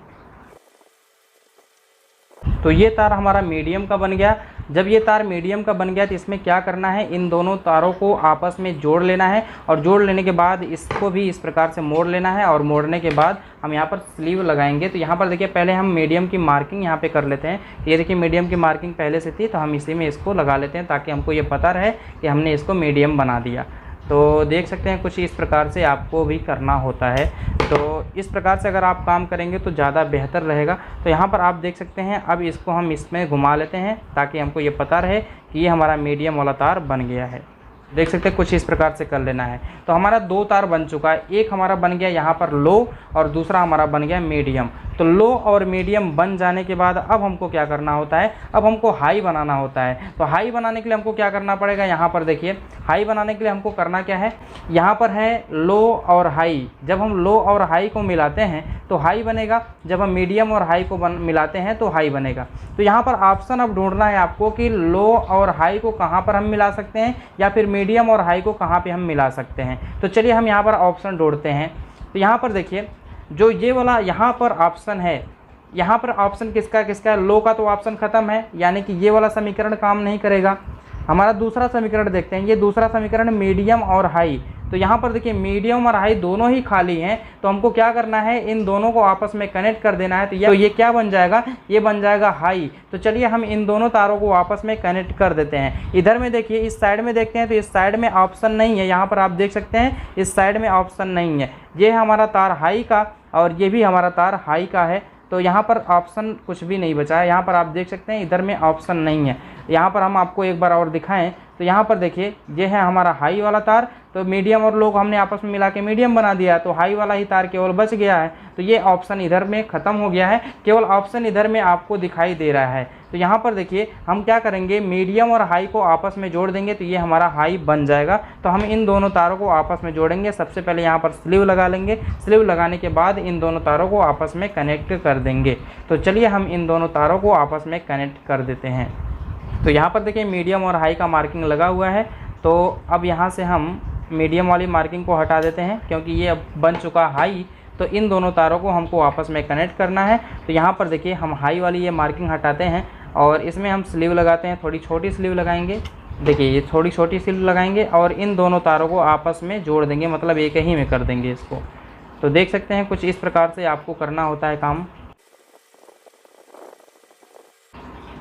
तो ये तार हमारा मीडियम का बन गया। जब ये तार मीडियम का बन गया तो इसमें क्या करना है, इन दोनों तारों को आपस में जोड़ लेना है और जोड़ लेने के बाद इसको भी इस प्रकार से मोड़ लेना है और मोड़ने के बाद हम यहाँ पर स्लीव लगाएंगे। तो यहाँ पर देखिए पहले हम मीडियम की मार्किंग यहाँ पे कर लेते हैं। ये देखिए मीडियम की मार्किंग पहले से थी तो हम इसी में इसको लगा लेते हैं ताकि हमको ये पता रहे कि हमने इसको मीडियम बना दिया। तो देख सकते हैं कुछ इस प्रकार से आपको भी करना होता है। तो इस प्रकार से अगर आप काम करेंगे तो ज़्यादा बेहतर रहेगा। तो यहाँ पर आप देख सकते हैं अब इसको हम इसमें घुमा लेते हैं ताकि हमको ये पता रहे कि ये हमारा मीडियम वाला तार बन गया है। देख सकते हैं कुछ इस प्रकार से कर लेना है। तो हमारा 2 तार बन चुका है। एक हमारा बन गया यहाँ पर लो और दूसरा हमारा बन गया मीडियम। तो लो और मीडियम बन जाने के बाद अब हमको क्या करना होता है, अब हमको हाई बनाना होता है। तो हाई बनाने के लिए हमको क्या करना पड़ेगा, यहाँ पर देखिए हाई बनाने के लिए हमको करना क्या है, यहाँ पर है लो और हाई। जब हम लो और हाई को मिलाते हैं तो हाई बनेगा, जब हम मीडियम और हाई को मिलाते हैं तो हाई बनेगा। तो यहाँ पर ऑप्शन अब ढूंढना है आपको कि लो और हाई को कहाँ पर हम मिला सकते हैं या फिर मीडियम और हाई को कहाँ पे हम मिला सकते हैं। तो चलिए हम यहाँ पर ऑप्शन ढूंढते हैं। तो यहाँ पर देखिए जो ये वाला यहाँ पर ऑप्शन है, यहाँ पर ऑप्शन किसका किसका है, लो का तो ऑप्शन ख़त्म है, यानी कि ये वाला समीकरण काम नहीं करेगा। हमारा दूसरा समीकरण देखते हैं। ये दूसरा समीकरण मीडियम और हाई। तो यहाँ पर देखिए मीडियम और हाई दोनों ही खाली हैं। तो हमको क्या करना है, इन दोनों को आपस में कनेक्ट कर देना है। तो ये क्या बन जाएगा, ये बन जाएगा हाई। तो चलिए हम इन दोनों तारों को आपस में कनेक्ट कर देते हैं। इधर में देखिए इस साइड में देखते हैं तो इस साइड में ऑप्शन नहीं है। यहाँ पर आप देख सकते हैं इस साइड में ऑप्शन नहीं है। ये है हमारा तार हाई का और ये भी हमारा तार हाई का है। तो यहाँ पर ऑप्शन कुछ भी नहीं बचा है। यहाँ पर आप देख सकते हैं इधर में ऑप्शन नहीं है। यहाँ पर हम आपको एक बार और दिखाएं तो यहाँ पर देखिए ये है हमारा हाई वाला तार, तो मीडियम और लो को हमने आपस में मिला के मीडियम बना दिया, तो हाई वाला ही तार केवल बच गया है। तो ये ऑप्शन इधर में ख़त्म हो गया है, केवल ऑप्शन इधर में आपको दिखाई दे रहा है। तो यहाँ पर देखिए हम क्या करेंगे, मीडियम और हाई को आपस में जोड़ देंगे, तो ये हमारा हाई बन जाएगा। तो हम इन दोनों तारों को आपस में जोड़ेंगे। सबसे पहले यहाँ पर स्लीव लगा लेंगे, स्लीव लगाने के बाद इन दोनों तारों को आपस में कनेक्ट कर देंगे। तो चलिए हम इन दोनों तारों को आपस में कनेक्ट कर देते हैं। तो यहाँ पर देखिए मीडियम और हाई का मार्किंग लगा हुआ है। तो अब यहाँ से हम मीडियम वाली मार्किंग को हटा देते हैं, क्योंकि ये अब बन चुका हाई। तो इन दोनों तारों को हमको आपस में कनेक्ट करना है। तो यहाँ पर देखिए हम हाई वाली ये मार्किंग हटाते हैं और इसमें हम स्लीव लगाते हैं, थोड़ी छोटी स्लीव लगाएंगे। देखिए ये थोड़ी छोटी स्लीव लगाएंगे और इन दोनों तारों को आपस में जोड़ देंगे, मतलब एक ही में कर देंगे इसको। तो देख सकते हैं कुछ इस प्रकार से आपको करना होता है काम।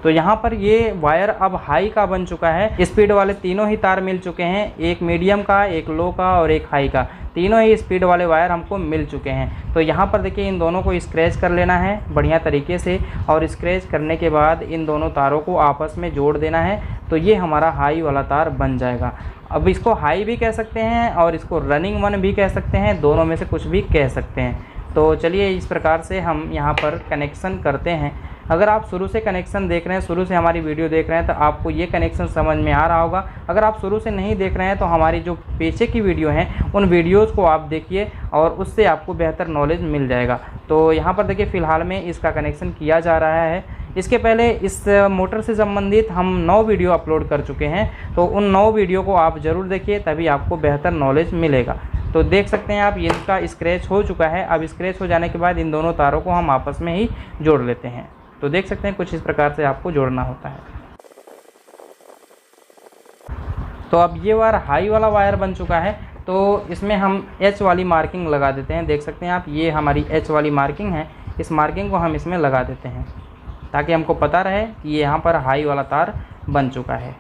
तो यहाँ पर ये वायर अब हाई का बन चुका है। स्पीड वाले तीनों ही तार मिल चुके हैं, एक मीडियम का, एक लो का और एक हाई का। तीनों ही स्पीड वाले वायर हमको मिल चुके हैं। तो यहाँ पर देखिए इन दोनों को स्क्रैच कर लेना है बढ़िया तरीके से, और स्क्रैच करने के बाद इन दोनों तारों को आपस में जोड़ देना है। तो ये हमारा हाई वाला तार बन जाएगा। अब इसको हाई भी कह सकते हैं और इसको रनिंग वन भी कह सकते हैं, दोनों में से कुछ भी कह सकते हैं। तो चलिए इस प्रकार से हम यहाँ पर कनेक्शन करते हैं। अगर आप शुरू से कनेक्शन देख रहे हैं, शुरू से हमारी वीडियो देख रहे हैं, तो आपको ये कनेक्शन समझ में आ रहा होगा। अगर आप शुरू से नहीं देख रहे हैं तो हमारी जो पीछे की वीडियो हैं उन वीडियोज़ को आप देखिए और उससे आपको बेहतर नॉलेज मिल जाएगा। तो यहाँ पर देखिए फ़िलहाल में इसका कनेक्शन किया जा रहा है। इसके पहले इस मोटर से संबंधित हम 9 वीडियो अपलोड कर चुके हैं, तो उन 9 वीडियो को आप ज़रूर देखिए, तभी आपको बेहतर नॉलेज मिलेगा। तो देख सकते हैं आप इनका स्क्रैच हो चुका है। अब स्क्रैच हो जाने के बाद इन दोनों तारों को हम आपस में ही जोड़ लेते हैं। तो देख सकते हैं कुछ इस प्रकार से आपको जोड़ना होता है। तो अब ये वायर हाई वाला वायर बन चुका है, तो इसमें हम एच वाली मार्किंग लगा देते हैं। देख सकते हैं आप, ये हमारी एच वाली मार्किंग है। इस मार्किंग को हम इसमें लगा देते हैं ताकि हमको पता रहे कि ये यहाँ पर हाई वाला तार बन चुका है।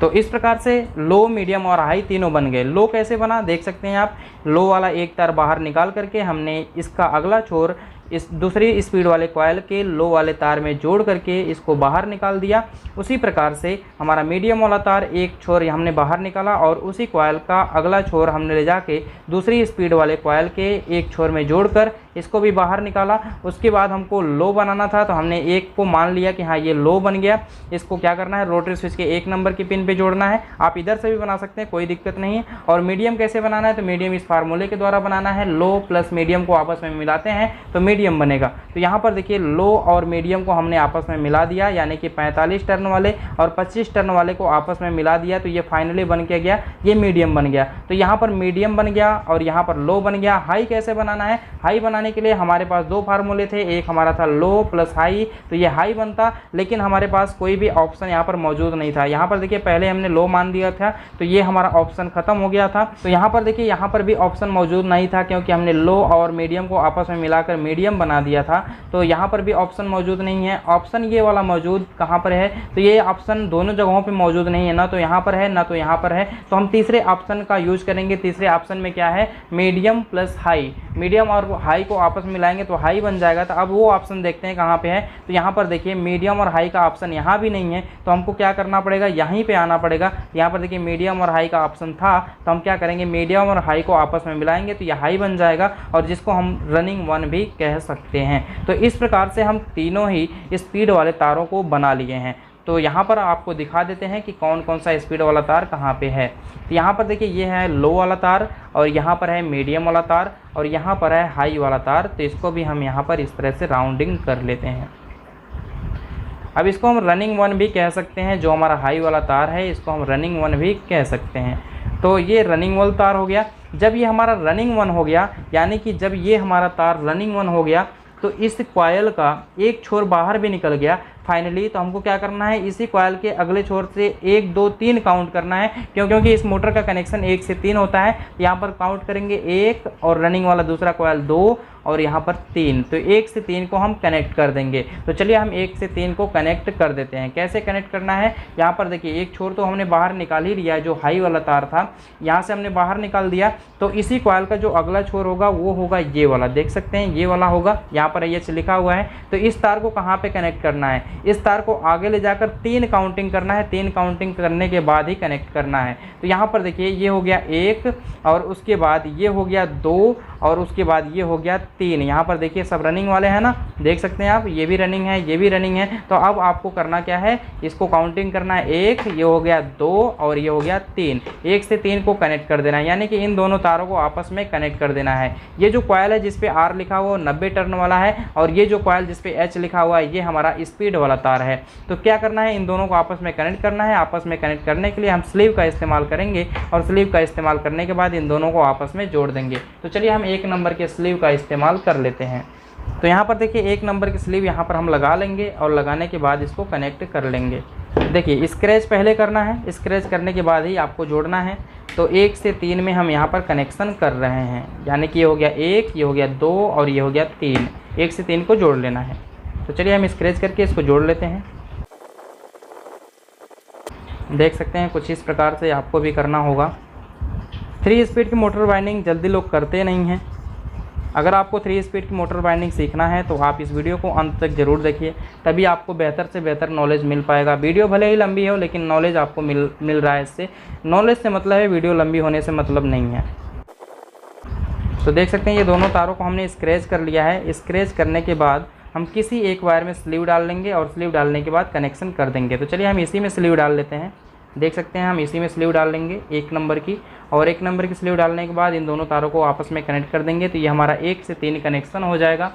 तो इस प्रकार से लो, मीडियम और हाई तीनों बन गए। लो कैसे बना देख सकते हैं आप, लो वाला एक तार बाहर निकाल करके हमने इसका अगला छोर इस दूसरी स्पीड वाले कॉइल के लो वाले तार में जोड़ करके इसको बाहर निकाल दिया। उसी प्रकार से हमारा मीडियम वाला तार एक छोर हमने बाहर निकाला और उसी कॉइल का अगला छोर हमने ले जाके दूसरी स्पीड वाले कॉइल के एक छोर में जोड़कर इसको भी बाहर निकाला। उसके बाद हमको लो बनाना था, तो हमने एक को मान लिया कि हाँ ये लो बन गया। इसको क्या करना है, रोटरी स्विच के 1 नंबर की पिन पे जोड़ना है। आप इधर से भी बना सकते हैं, कोई दिक्कत नहीं है। और मीडियम कैसे बनाना है, तो मीडियम इस फार्मूले के द्वारा बनाना है। लो प्लस मीडियम को आपस में मिलाते हैं तो मीडियम बनेगा। तो यहाँ पर देखिए लो और मीडियम को हमने आपस में मिला दिया, यानी कि 45 टर्न वाले और 25 टर्न वाले को आपस में मिला दिया, तो ये फाइनली बन के गया, ये मीडियम बन गया। तो यहाँ पर मीडियम बन गया और यहाँ पर लो बन गया। हाई कैसे बनाना है, हाई बनाने के लिए हमारे पास 2 फार्मूले थे। एक हमारा था लो प्लस हाई, तो ये हाई बनता, लेकिन हमारे पास कोई भी ऑप्शन यहाँ पर मौजूद नहीं था। यहाँ पर देखिए पहले हमने लो मान दिया था, तो ये हमारा ऑप्शन खत्म हो गया था। तो यहाँ पर देखिए यहाँ पर भी ऑप्शन मौजूद नहीं था, क्योंकि हमने लो और मीडियम को आपस में मिलाकर मीडियम बना दिया था। तो यहाँ पर भी ऑप्शन मौजूद नहीं है। ऑप्शन ये वाला मौजूद कहाँ पर है, तो ये ऑप्शन दोनों जगहों पे मौजूद नहीं है, ना तो यहाँ पर है ना तो यहाँ पर है। तो हम तीसरे ऑप्शन का यूज करेंगे। तीसरे ऑप्शन में क्या है, मीडियम प्लस हाई। मीडियम और हाई को आपस में मिलाएंगे तो हाई बन जाएगा। तो अब वो ऑप्शन देखते हैं कहाँ पे है। तो यहाँ पर देखिए मीडियम और हाई का ऑप्शन यहाँ भी नहीं है, तो हमको क्या करना पड़ेगा, यहीं पे आना पड़ेगा। यहाँ पर देखिए मीडियम और हाई का ऑप्शन था, तो हम क्या करेंगे, मीडियम और हाई को आपस में मिलाएंगे तो यह हाई बन जाएगा, और जिसको हम रनिंग वन भी कह सकते हैं। तो इस प्रकार से हम तीनों ही स्पीड वाले तारों को बना लिए हैं। तो यहाँ पर आपको दिखा देते हैं कि कौन कौन सा स्पीड वाला तार कहाँ पे है। तो यहाँ पर देखिए ये है लो वाला तार, और यहाँ पर है मीडियम वाला तार, और यहाँ पर है हाई वाला तार। तो इसको भी हम यहाँ पर इस तरह से राउंडिंग कर लेते हैं। अब इसको हम रनिंग वन भी कह सकते हैं। जो हमारा हाई वाला तार है इसको हम रनिंग वन भी कह सकते हैं। तो ये रनिंग वाला तार हो गया। जब ये हमारा रनिंग वन हो गया, यानी कि जब ये हमारा तार रनिंग वन हो गया, तो इस कॉइल का एक छोर बाहर भी निकल गया फाइनली। तो हमको क्या करना है, इसी कॉइल के अगले छोर से 1 2 3 काउंट करना है, क्योंकि इस मोटर का कनेक्शन 1 से 3 होता है। यहाँ पर काउंट करेंगे 1 और रनिंग वाला दूसरा कॉइल 2 और यहाँ पर 3। तो 1 से 3 को हम कनेक्ट कर देंगे। तो चलिए हम 1 से 3 को कनेक्ट कर देते हैं। कैसे कनेक्ट करना है, यहाँ पर देखिए एक छोर तो हमने बाहर निकाल ही लिया है, जो हाई वाला तार था यहाँ से हमने बाहर निकाल दिया। तो इसी कॉइल का जो अगला छोर होगा वो होगा ये वाला, देख सकते हैं ये वाला होगा, यहाँ पर एच लिखा हुआ है। तो इस तार को कहाँ पे कनेक्ट करना है, इस तार को आगे ले जाकर 3 काउंटिंग करना है, 3 काउंटिंग करने के बाद ही कनेक्ट करना है। तो यहाँ पर देखिए ये हो गया 1 और उसके बाद ये हो गया 2 और उसके बाद ये हो गया 3। यहाँ पर देखिए सब रनिंग वाले हैं ना, देख सकते हैं आप, ये भी रनिंग है, ये भी रनिंग है। तो अब आपको करना क्या है, इसको काउंटिंग करना है 1, ये हो गया 2 और ये हो गया 3। 1 से 3 को कनेक्ट कर देना है, यानी कि इन दोनों तारों को आपस में कनेक्ट कर देना है। ये जो कॉइल है जिस पे R लिखा हुआ 90 टर्न वाला है और ये जो कॉइल जिस पे H लिखा हुआ है ये हमारा स्पीड वाला तार है। तो क्या करना है, इन दोनों को आपस में कनेक्ट करना है। आपस में कनेक्ट करने के लिए हम स्लीव का इस्तेमाल करेंगे और स्लीव का इस्तेमाल करने के बाद इन दोनों को आपस में जोड़ देंगे। तो चलिए हम 1 नंबर के स्लीव का इस्तेमाल कर लेते हैं। तो यहाँ पर देखिए 1 नंबर की स्लीव यहाँ पर हम लगा लेंगे और लगाने के बाद इसको कनेक्ट कर लेंगे। देखिए स्क्रैच पहले करना है, स्क्रैच करने के बाद ही आपको जोड़ना है। तो 1 से 3 में हम यहाँ पर कनेक्शन कर रहे हैं, यानी कि ये हो गया 1, ये हो गया 2 और ये हो गया 3। 1 से 3 को जोड़ लेना है। तो चलिए हम स्क्रैच करके इसको जोड़ लेते हैं। देख सकते हैं कुछ इस प्रकार से आपको भी करना होगा। 3 स्पीड की मोटर वाइंडिंग जल्दी लोग करते नहीं हैं। अगर आपको 3 स्पीड की मोटर वाइंडिंग सीखना है तो आप इस वीडियो को अंत तक ज़रूर देखिए, तभी आपको बेहतर से बेहतर नॉलेज मिल पाएगा। वीडियो भले ही लंबी हो लेकिन नॉलेज आपको मिल रहा है इससे। नॉलेज से मतलब है, वीडियो लंबी होने से मतलब नहीं है। तो देख सकते हैं ये दोनों तारों को हमने स्क्रैच कर लिया है। स्क्रैच करने के बाद हम किसी एक वायर में स्लीव डाल लेंगे और स्लीव डालने के बाद कनेक्शन कर देंगे। तो चलिए हम इसी में स्लीव डाल लेते हैं। देख सकते हैं हम इसी में स्लीव डाल लेंगे 1 नंबर की, और 1 नंबर की स्लीव डालने के बाद इन दोनों तारों को आपस में कनेक्ट कर देंगे। तो ये हमारा 1 से 3 कनेक्शन हो जाएगा।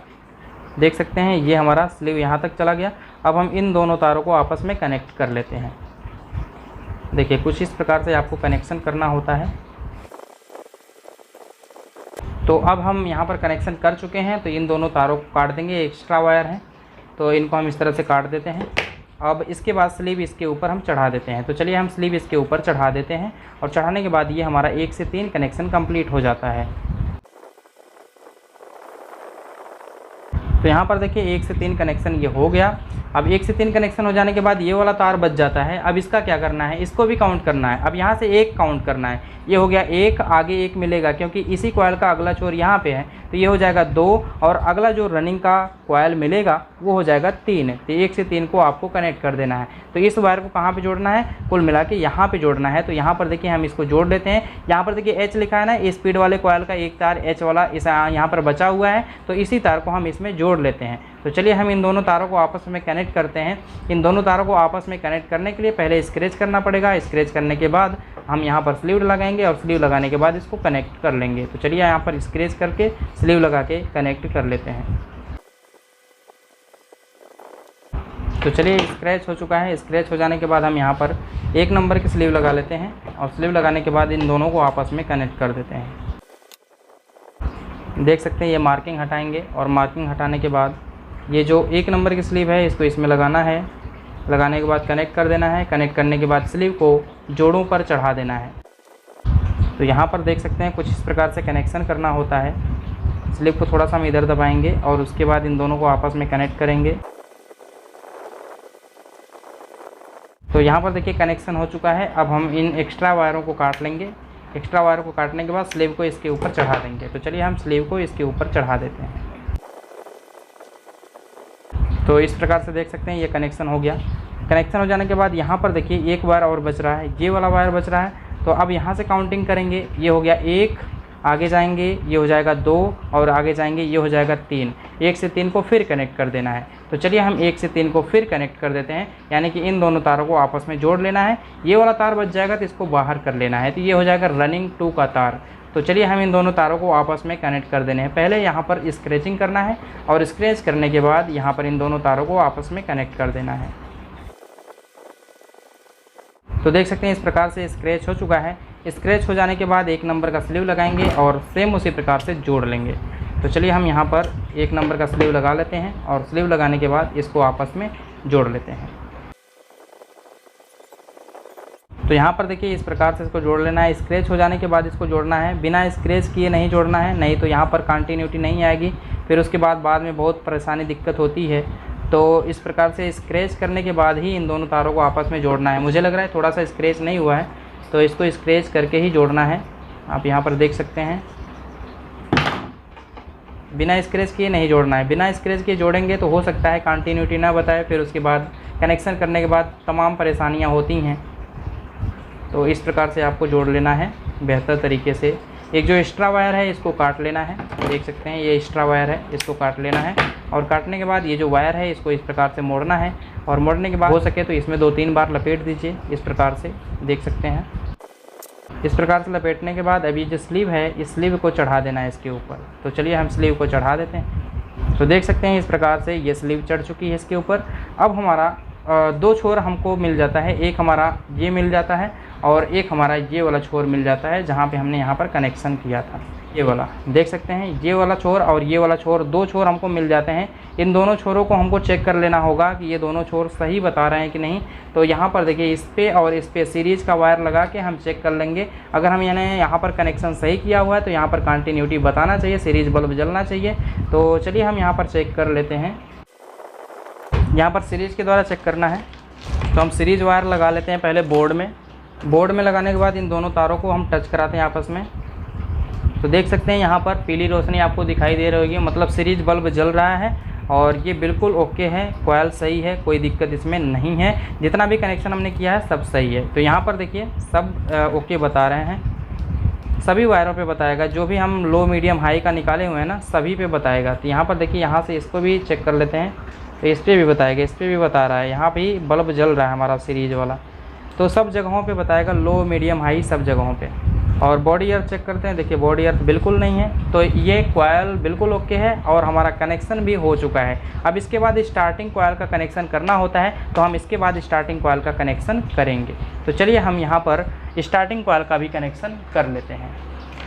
देख सकते हैं ये हमारा स्लीव यहाँ तक चला गया। अब हम इन दोनों तारों को आपस में कनेक्ट कर लेते हैं। देखिए कुछ इस प्रकार से आपको कनेक्शन करना होता है। तो अब हम यहाँ पर कनेक्शन कर चुके हैं। तो इन दोनों तारों को काट देंगे, एक्स्ट्रा वायर है तो इनको हम इस तरह से काट देते हैं। अब इसके बाद स्लीव इसके ऊपर हम चढ़ा देते हैं। तो चलिए हम स्लीव इसके ऊपर चढ़ा देते हैं और चढ़ाने के बाद ये हमारा 1 से 3 कनेक्शन कंप्लीट हो जाता है। तो यहाँ पर देखिए 1 से 3 कनेक्शन ये हो गया। अब 1 से 3 कनेक्शन हो जाने के बाद ये वाला तार बच जाता है। अब इसका क्या करना है, इसको भी काउंट करना है। अब यहाँ से 1 काउंट करना है। ये हो गया 1, आगे 1 मिलेगा क्योंकि इसी कॉइल का अगला छोर यहाँ पे है। तो ये हो जाएगा 2 और अगला जो रनिंग का कॉइल मिलेगा वो हो जाएगा 3। तो 1 से 3 को आपको कनेक्ट कर देना है। तो इस वायर को कहाँ पे जोड़ना है, कुल मिला के यहाँ पे जोड़ना है। तो यहाँ पर देखिए हम इसको जोड़ देते हैं। यहाँ पर देखिए H लिखा है ना, स्पीड वाले कॉइल का एक तार H वाला इस यहाँ पर बचा हुआ है। तो इसी तार को हम इसमें जोड़ लेते हैं। तो चलिए हम इन दोनों तारों को आपस में कनेक्ट करते हैं। इन दोनों तारों को आपस में कनेक्ट करने के लिए पहले स्क्रैच करना पड़ेगा। स्क्रैच करने के बाद हम यहाँ पर स्लीव लगाएंगे और स्लीव लगाने के बाद इसको कनेक्ट कर लेंगे। तो चलिए यहाँ पर स्क्रैच करके स्लीव लगा के कनेक्ट कर लेते हैं। तो चलिए स्क्रैच हो चुका है। स्क्रैच हो जाने के बाद हम यहाँ पर 1 नंबर की स्लीव लगा लेते हैं और स्लीव लगाने के बाद इन दोनों को आपस में कनेक्ट कर देते हैं। देख सकते हैं ये मार्किंग हटाएंगे और मार्किंग हटाने के बाद ये जो 1 नंबर की स्लीव है इसको इसमें लगाना है। लगाने के बाद कनेक्ट कर देना है। कनेक्ट करने के बाद स्लीव को जोड़ों पर चढ़ा देना है। तो यहाँ पर देख सकते हैं कुछ इस प्रकार से कनेक्शन करना होता है। स्लीव को थोड़ा सा हम इधर दबाएंगे और उसके बाद इन दोनों को आपस में कनेक्ट करेंगे। तो यहाँ पर देखिए कनेक्शन हो चुका है। अब हम इन एक्स्ट्रा वायरों को काट लेंगे। एक्स्ट्रा वायरों को काटने के बाद स्लीव को इसके ऊपर चढ़ा देंगे। तो चलिए हम स्लीव को इसके ऊपर चढ़ा देते हैं। तो इस प्रकार से देख सकते हैं ये कनेक्शन हो गया। कनेक्शन हो जाने के बाद यहाँ पर देखिए 1 वायर और बच रहा है, ये वाला वायर बच रहा है। तो अब यहाँ से काउंटिंग करेंगे। ये हो गया 1, आगे जाएंगे ये हो जाएगा 2 और आगे जाएंगे ये हो जाएगा 3। 1 से 3 को फिर कनेक्ट कर देना है। तो चलिए हम 1 से 3 को फिर कनेक्ट कर देते हैं, यानी कि इन दोनों तारों को आपस में जोड़ लेना है। ये वाला तार बच जाएगा तो इसको बाहर कर लेना है। तो ये हो जाएगा रनिंग 2 का तार। तो चलिए हम इन दोनों तारों को आपस में कनेक्ट कर देने हैं। पहले यहाँ पर स्क्रैचिंग करना है और स्क्रैच करने के बाद यहाँ पर इन दोनों तारों को आपस में कनेक्ट कर देना है। तो देख सकते हैं इस प्रकार से स्क्रैच हो चुका है। स्क्रैच हो जाने के बाद 1 नंबर का स्लीव लगाएंगे और सेम उसी प्रकार से जोड़ लेंगे। तो चलिए हम यहाँ पर 1 नंबर का स्लीव लगा लेते हैं और स्लीव लगाने के बाद इसको आपस में जोड़ लेते हैं। तो यहाँ पर देखिए इस प्रकार से इसको जोड़ लेना है। स्क्रैच हो जाने के बाद इसको जोड़ना है, बिना स्क्रैच किए नहीं जोड़ना है, नहीं तो यहाँ पर कंटिन्यूटी नहीं आएगी। फिर उसके बाद में बहुत परेशानी दिक्कत होती है। तो इस प्रकार से स्क्रैच करने के बाद ही इन दोनों तारों को आपस में जोड़ना है। मुझे लग रहा है थोड़ा सा स्क्रैच नहीं हुआ है, तो इसको स्क्रैच करके ही जोड़ना है। आप यहाँ पर देख सकते हैं बिना स्क्रैच किए नहीं जोड़ना है। बिना स्क्रैच किए जोड़ेंगे तो हो सकता है कंटिन्यूटी ना बताए, फिर उसके बाद कनेक्शन करने के बाद तमाम परेशानियाँ होती हैं। तो इस प्रकार से आपको जोड़ लेना है बेहतर तरीके से। एक जो एक्स्ट्रा वायर है इसको काट लेना है, देख सकते हैं ये एक्स्ट्रा वायर है, इसको काट लेना है। और काटने के बाद ये जो वायर है इसको इस प्रकार से मोड़ना है, और मोड़ने के बाद हो सके तो इसमें 2-3 बार लपेट दीजिए इस प्रकार से, देख सकते हैं। इस प्रकार से लपेटने के बाद अभी जो स्लीव है इस स्लीव को चढ़ा देना है इसके ऊपर। तो चलिए हम स्लीव को चढ़ा देते हैं। तो देख सकते हैं इस प्रकार से ये स्लीव चढ़ चुकी है इसके ऊपर। अब हमारा 2 छोर हमको मिल जाता है, एक हमारा ये मिल जाता है और एक हमारा ये वाला छोर मिल जाता है जहाँ पे हमने यहाँ पर कनेक्शन किया था, ये वाला देख सकते हैं। ये वाला छोर और ये वाला छोर, 2 छोर हमको मिल जाते हैं। इन दोनों छोरों को हमको चेक कर लेना होगा कि ये दोनों छोर सही बता रहे हैं कि नहीं। तो यहाँ पर देखिए इस पे और इस पे सीरीज़ का वायर लगा के हम चेक कर लेंगे। अगर हम यहाँ पर कनेक्शन सही किया हुआ है तो यहाँ पर कंटिन्यूटी बताना चाहिए, सीरीज बल्ब जलना चाहिए। तो चलिए हम यहाँ पर चेक कर लेते हैं। यहाँ पर सीरीज़ के द्वारा चेक करना है तो हम सीरीज़ वायर लगा लेते हैं पहले बोर्ड में। बोर्ड में लगाने के बाद इन दोनों तारों को हम टच कराते हैं आपस में। तो देख सकते हैं यहाँ पर पीली रोशनी आपको दिखाई दे रही होगी, मतलब सीरीज बल्ब जल रहा है और ये बिल्कुल ओके है, कॉइल सही है, कोई दिक्कत इसमें नहीं है। जितना भी कनेक्शन हमने किया है सब सही है। तो यहाँ पर देखिए सब ओके बता रहे हैं, सभी वायरों पे बताएगा। जो भी हम लो मीडियम हाई का निकाले हुए हैं ना सभी पे बताएगा। तो यहाँ पर देखिए यहाँ से इसको भी चेक कर लेते हैं, तो इस पर भी बताएगा, इस पर भी बता रहा है, यहाँ भी बल्ब जल रहा है हमारा सीरीज वाला। तो सब जगहों पे बताएगा, लो मीडियम हाई सब जगहों पे। और बॉडी अर्थ चेक करते हैं, देखिए बॉडी अर्थ बिल्कुल नहीं है। तो ये कॉइल बिल्कुल ओके है और हमारा कनेक्शन भी हो चुका है। अब इसके बाद स्टार्टिंग कॉइल का कनेक्शन करना होता है, तो हम इसके बाद स्टार्टिंग कॉइल का कनेक्शन करेंगे। तो चलिए हम यहाँ पर स्टार्टिंग कॉइल का भी कनेक्शन कर लेते हैं।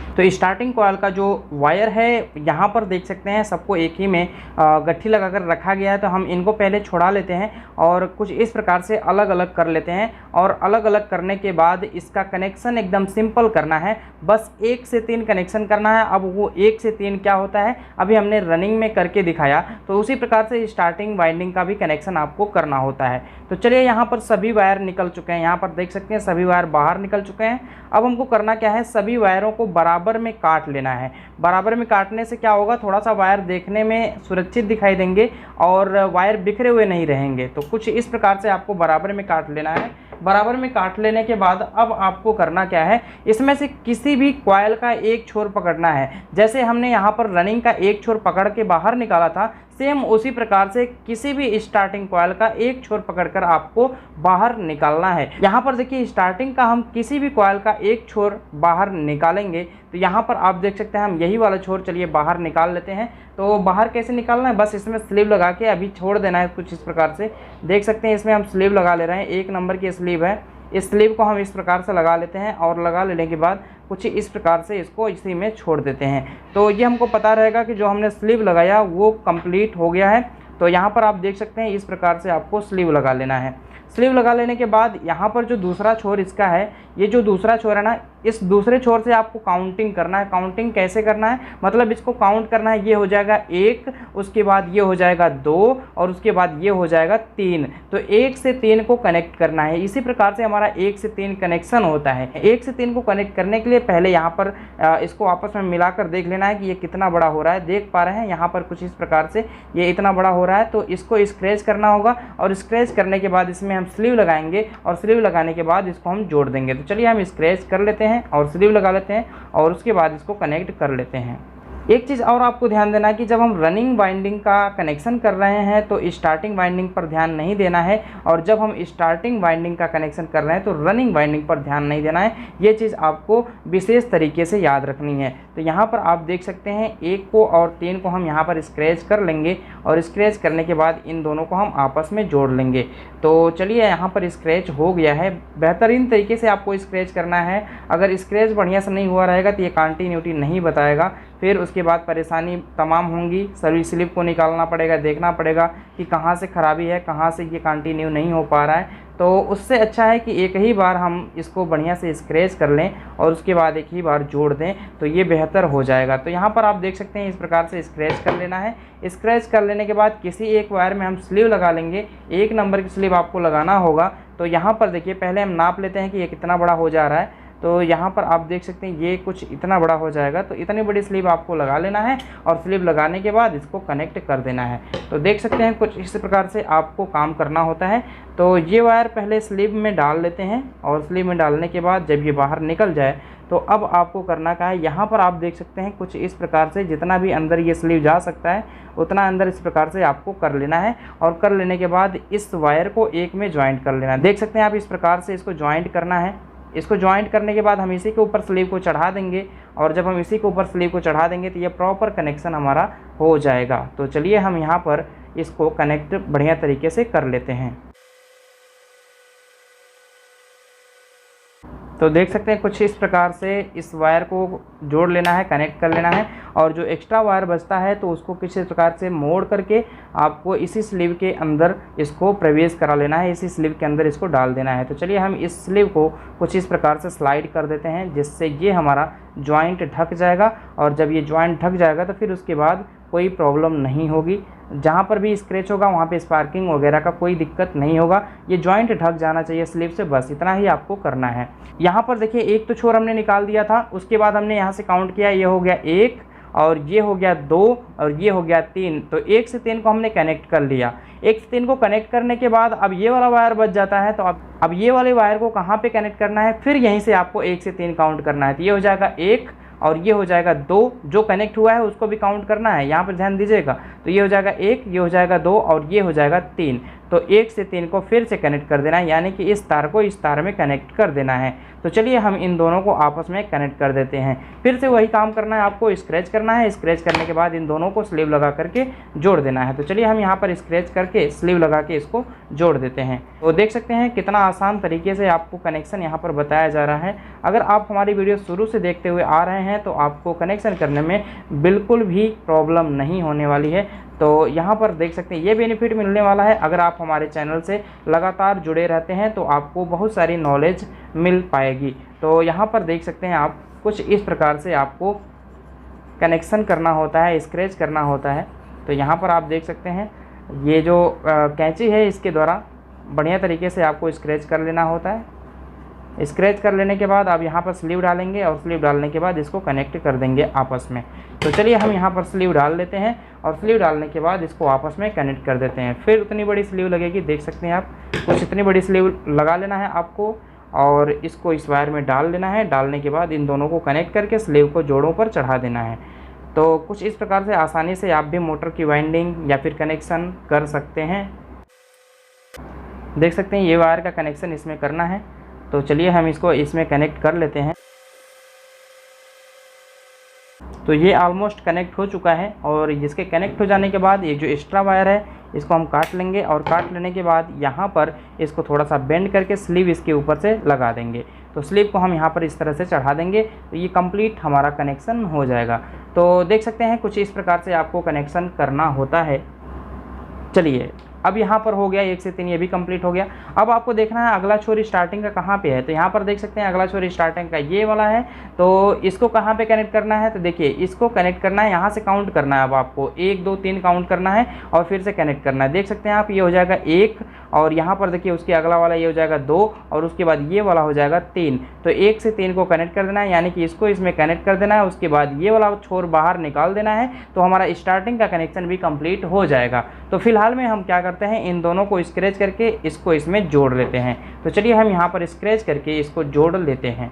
तो स्टार्टिंग कॉइल का जो वायर है यहाँ पर देख सकते हैं सबको एक ही में गट्ठी लगाकर रखा गया है। तो हम इनको पहले छुड़ा लेते हैं और कुछ इस प्रकार से अलग अलग कर लेते हैं। और अलग अलग करने के बाद इसका कनेक्शन एकदम सिंपल करना है, बस 1 से 3 कनेक्शन करना है। अब वो 1 से 3 क्या होता है अभी हमने रनिंग में करके दिखाया, तो उसी प्रकार से स्टार्टिंग वाइंडिंग का भी कनेक्शन आपको करना होता है। तो चलिए यहाँ पर सभी वायर निकल चुके हैं, यहाँ पर देख सकते हैं सभी वायर बाहर निकल चुके हैं। अब हमको करना क्या है, सभी वायरों को बराबर में काट लेना है। बराबर में काटने से क्या होगा, थोड़ा सा वायर देखने में सुरक्षित दिखाई देंगे और वायर बिखरे हुए नहीं रहेंगे। तो कुछ इस प्रकार से आपको बराबर में काट लेना है। बराबर में काट लेने के बाद अब आपको करना क्या है, इसमें से किसी भी कॉइल का एक छोर पकड़ना है। जैसे हमने यहाँ पर रनिंग का एक छोर पकड़ के बाहर निकाला था, सेम उसी प्रकार से किसी भी स्टार्टिंग कॉइल का एक छोर पकड़कर आपको बाहर निकालना है। यहाँ पर देखिए स्टार्टिंग का हम किसी भी कॉइल का एक छोर बाहर निकालेंगे। तो यहाँ पर आप देख सकते हैं हम यही वाला छोर चलिए बाहर निकाल लेते हैं। तो बाहर कैसे निकालना है, बस इसमें स्लीव लगा के अभी छोड़ देना है कुछ इस प्रकार से। देख सकते हैं इसमें हम स्लीव लगा ले रहे हैं, 1 नंबर की स्लीव है। इस स्लीव को हम इस प्रकार से लगा लेते हैं और लगा लेने के बाद कुछ इस प्रकार से इसको इसी में छोड़ देते हैं। तो ये हमको पता रहेगा कि जो हमने स्लीव लगाया वो कंप्लीट हो गया है। तो यहाँ पर आप देख सकते हैं इस प्रकार से आपको स्लीव लगा लेना है। स्लीव लगा लेने के बाद यहाँ पर जो दूसरा छोर इसका है, ये जो दूसरा छोर है ना, इस दूसरे छोर से आपको काउंटिंग करना है। काउंटिंग कैसे करना है, मतलब इसको काउंट करना है। ये हो जाएगा 1, उसके बाद ये हो जाएगा 2 और उसके बाद ये हो जाएगा 3। तो 1 से 3 को कनेक्ट करना है। इसी प्रकार से हमारा 1 से 3 कनेक्शन होता है। 1 से 3 को कनेक्ट करने के लिए पहले यहाँ पर इसको आपस में मिलाकर देख लेना है कि ये कितना बड़ा हो रहा है। देख पा रहे हैं यहाँ पर कुछ इस प्रकार से ये इतना बड़ा हो रहा है। तो इसको स्क्रैच करना होगा और स्क्रैच करने के बाद इसमें हम स्लीव लगाएंगे और स्लीव लगाने के बाद इसको हम जोड़ देंगे। तो चलिए हम स्क्रैच कर लेते हैं और स्लीव लगा लेते हैं और उसके बाद इसको कनेक्ट कर लेते हैं। एक चीज़ और आपको ध्यान देना है कि जब हम रनिंग वाइंडिंग का कनेक्शन कर रहे हैं तो स्टार्टिंग वाइंडिंग पर ध्यान नहीं देना है, और जब हम स्टार्टिंग वाइंडिंग का कनेक्शन कर रहे हैं तो रनिंग वाइंडिंग पर ध्यान नहीं देना है। ये चीज़ आपको विशेष तरीके से याद रखनी है। तो यहाँ पर आप देख सकते हैं 1 को और 3 को हम यहाँ पर स्क्रैच कर लेंगे और स्क्रैच करने के बाद इन दोनों को हम आपस में जोड़ लेंगे। तो चलिए यहाँ पर स्क्रैच हो गया है। बेहतरीन तरीके से आपको स्क्रैच करना है। अगर स्क्रैच बढ़िया से नहीं हुआ रहेगा तो ये कंटिन्यूटी नहीं बताएगा, फिर उसके बाद परेशानी तमाम होंगी। सभी स्लिप को निकालना पड़ेगा, देखना पड़ेगा कि कहाँ से ख़राबी है, कहाँ से ये कंटिन्यू नहीं हो पा रहा है। तो उससे अच्छा है कि एक ही बार हम इसको बढ़िया से स्क्रैच कर लें और उसके बाद एक ही बार जोड़ दें, तो ये बेहतर हो जाएगा। तो यहाँ पर आप देख सकते हैं इस प्रकार से स्क्रैच कर लेना है। स्क्रैच कर लेने के बाद किसी एक वायर में हम स्लीव लगा लेंगे। 1 नंबर की स्लीव आपको लगाना होगा। तो यहाँ पर देखिए पहले हम नाप लेते हैं कि ये कितना बड़ा हो जा रहा है। तो यहाँ पर आप देख सकते हैं ये कुछ इतना बड़ा हो जाएगा। तो इतनी बड़ी स्लीव आपको लगा लेना है और स्लीव लगाने के बाद इसको कनेक्ट कर देना है। तो देख सकते हैं कुछ इस प्रकार से आपको काम करना होता है। तो ये वायर पहले स्लीव में डाल लेते हैं और स्लीव में डालने के बाद जब ये बाहर निकल जाए तो अब आपको करना क्या है, यहाँ पर आप देख सकते हैं कुछ इस प्रकार से जितना भी अंदर ये स्लीव जा सकता है उतना अंदर इस प्रकार से आपको कर लेना है। और कर लेने के बाद इस वायर को एक में ज्वाइंट कर लेना है। देख सकते हैं आप इस प्रकार से इसको ज्वाइंट करना है। इसको ज्वाइंट करने के बाद हम इसी के ऊपर स्लीव को चढ़ा देंगे और जब हम इसी के ऊपर स्लीव को चढ़ा देंगे तो ये प्रॉपर कनेक्शन हमारा हो जाएगा। तो चलिए हम यहाँ पर इसको कनेक्ट बढ़िया तरीके से कर लेते हैं। तो देख सकते हैं कुछ इस प्रकार से इस वायर को जोड़ लेना है, कनेक्ट कर लेना है और जो एक्स्ट्रा वायर बचता है तो उसको किसी प्रकार से मोड़ करके आपको इसी स्लीव के अंदर इसको प्रवेश करा लेना है, इसी स्लीव के अंदर इसको डाल देना है। तो चलिए हम इस स्लीव को कुछ इस प्रकार से स्लाइड कर देते हैं जिससे ये हमारा जॉइंट ढक जाएगा और जब ये जॉइंट ढक जाएगा तो फिर उसके बाद कोई प्रॉब्लम नहीं होगी। जहाँ पर भी स्क्रैच होगा वहाँ पे स्पार्किंग वगैरह का कोई दिक्कत नहीं होगा। ये जॉइंट ढक जाना चाहिए स्लीव से, बस इतना ही आपको करना है। यहाँ पर देखिए एक तो छोर हमने निकाल दिया था, उसके बाद हमने यहाँ से काउंट किया, ये हो गया 1 और ये हो गया 2 और ये हो गया 3। तो 1 से 3 को हमने कनेक्ट कर लिया। 1 से 3 को कनेक्ट करने के बाद अब ये वाला वायर बच जाता है। तो अब ये वाले वायर को कहाँ पे कनेक्ट करना है, फिर यहीं से आपको 1 से 3 काउंट करना है। तो ये हो जाएगा 1 और ये हो जाएगा 2, जो कनेक्ट हुआ है उसको भी काउंट करना है, यहाँ पर ध्यान दीजिएगा। तो ये हो जाएगा 1, ये हो जाएगा 2 और ये हो जाएगा 3। तो 1 से 3 को फिर से कनेक्ट कर देना है, यानी कि इस तार को इस तार में कनेक्ट कर देना है। तो चलिए हम इन दोनों को आपस में कनेक्ट कर देते हैं। फिर से वही काम करना है, आपको स्क्रैच करना है। स्क्रैच करने के बाद इन दोनों को स्लीव लगा करके जोड़ देना है। तो चलिए हम यहाँ पर स्क्रैच करके स्लीव लगा के इसको जोड़ देते हैं। तो देख सकते हैं कितना आसान तरीके से आपको कनेक्शन यहाँ पर बताया जा रहा है। अगर आप हमारी वीडियो शुरू से देखते हुए आ रहे हैं तो आपको कनेक्शन करने में बिल्कुल भी प्रॉब्लम नहीं होने वाली है। तो यहाँ पर देख सकते हैं ये बेनिफिट मिलने वाला है। अगर आप हमारे चैनल से लगातार जुड़े रहते हैं तो आपको बहुत सारी नॉलेज मिल पाएगी। तो यहाँ पर देख सकते हैं आप कुछ इस प्रकार से आपको कनेक्शन करना होता है, स्क्रैच करना होता है। तो यहाँ पर आप देख सकते हैं ये जो कैंची है इसके द्वारा बढ़िया तरीके से आपको स्क्रैच कर लेना होता है। स्क्रैच कर लेने के बाद आप यहाँ पर स्लीव डालेंगे और स्लीव डालने के बाद इसको कनेक्ट कर देंगे आपस में। तो चलिए हम यहाँ पर स्लीव डाल लेते हैं और स्लीव डालने के बाद इसको आपस में कनेक्ट कर देते हैं। फिर उतनी बड़ी स्लीव लगेगी, देख सकते हैं आप, कुछ इतनी बड़ी स्लीव लगा लेना है आपको और इसको इस वायर में डाल लेना है। डालने के बाद इन दोनों को कनेक्ट करके स्लीव को जोड़ों पर चढ़ा देना है। तो कुछ इस प्रकार से आसानी से आप भी मोटर की वाइंडिंग या फिर कनेक्शन कर सकते हैं। देख सकते हैं ये वायर का कनेक्शन इसमें करना है। तो चलिए हम इसको इसमें कनेक्ट कर लेते हैं। तो ये ऑलमोस्ट कनेक्ट हो चुका है और इसके कनेक्ट हो जाने के बाद ये जो एक्स्ट्रा वायर है इसको हम काट लेंगे और काट लेने के बाद यहाँ पर इसको थोड़ा सा बेंड करके स्लीव इसके ऊपर से लगा देंगे। तो स्लीव को हम यहाँ पर इस तरह से चढ़ा देंगे तो ये कंप्लीट हमारा कनेक्शन हो जाएगा। तो देख सकते हैं कुछ इस प्रकार से आपको कनेक्शन करना होता है। चलिए अब यहाँ पर हो गया 1 से 3, ये भी कंप्लीट हो गया। अब आपको देखना है अगला छोर स्टार्टिंग का कहाँ पे है। तो यहाँ पर देख सकते हैं अगला छोर स्टार्टिंग का ये वाला है। तो इसको कहाँ पे कनेक्ट करना है, तो देखिए इसको कनेक्ट करना है, यहाँ से काउंट करना है। अब आपको 1 2 3 काउंट करना है और फिर से कनेक्ट करना है। देख सकते हैं आप ये हो जाएगा 1 और यहाँ पर देखिए उसके अगला वाला ये हो जाएगा 2 और उसके बाद ये वाला हो जाएगा 3। तो 1 से 3 को कनेक्ट कर देना है, यानी कि इसको इसमें कनेक्ट कर देना है। उसके बाद ये वाला छोर बाहर निकाल देना है। तो हमारा स्टार्टिंग का कनेक्शन भी कंप्लीट हो जाएगा। तो फिलहाल में हम क्या करते हैं, इन दोनों को स्क्रैच करके इसको इसमें जोड़ लेते हैं। तो चलिए हम यहाँ पर स्क्रैच करके इसको जोड़ लेते हैं।